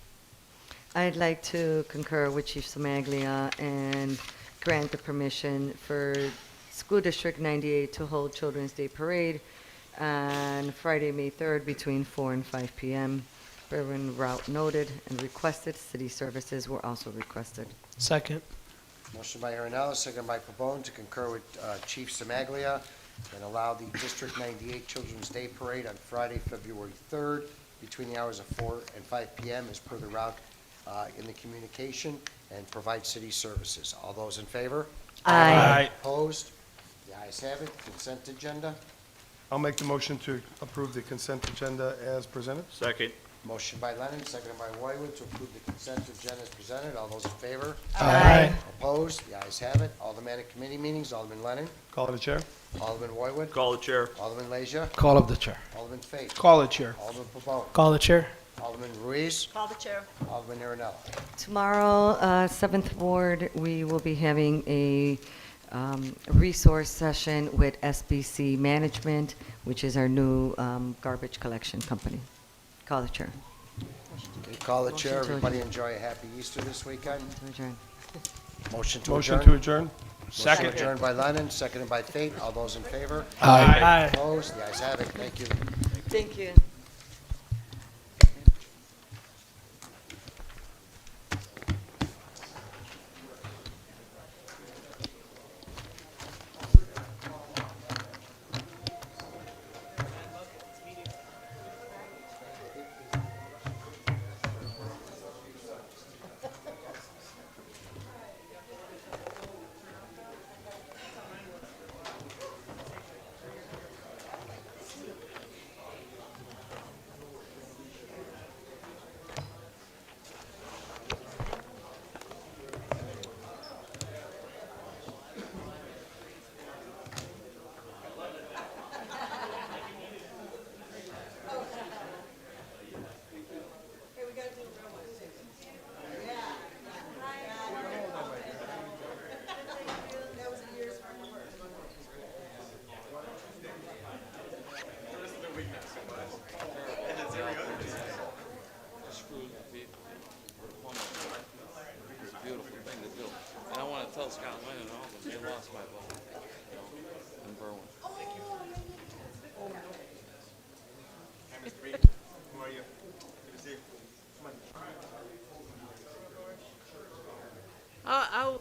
I'd like to concur with Chief Samaglia and grant the permission for School District 98 to hold Children's Day Parade on Friday, May 3rd, between 4 and 5 p.m. Berwyn route noted and requested. City services were also requested. Second. Motion by Aaronella, second by Pabon, to concur with Chief Semaglia and allow the District 98 Children's Day Parade on Friday, February 3rd, between the hours of 4 and 5 p.m. as per the route in the communication, and provide city services. All those in favor? Aye. Opposed? The ayes have it. Consent agenda. I'll make the motion to approve the consent agenda as presented. Second. Motion by Lennon, seconded by Wywood, to approve the consent agenda as presented. All those in favor? Aye. Opposed? The ayes have it. Aldermanic committee meetings. Alderman Lennon. Call to the chair. Alderman Wywood. Call the chair. Alderman Leisure. Call of the chair. Alderman Fate. Call the chair. Alderman Pavone. Call the chair. Alderman Ruiz. Call the chair. Alderman Aaronella. Tomorrow, 7th Ward, we will be having a resource session with SBC Management, which is our new garbage collection company. Call the chair. Okay, call the chair. Motion to Everybody enjoy a happy Easter this weekend. To adjourn. Motion to Motion adjourn. to adjourn. Second. Motion adjourned by Lennon, seconded by Fate. All those in favor? Aye. Opposed? The ayes have it. Thank you. Thank you. Tell Scott Lennon and all of them, they lost my vote, in Berwyn. Hi, Mr. Reed. How are you? Good to see you. Come on. I'll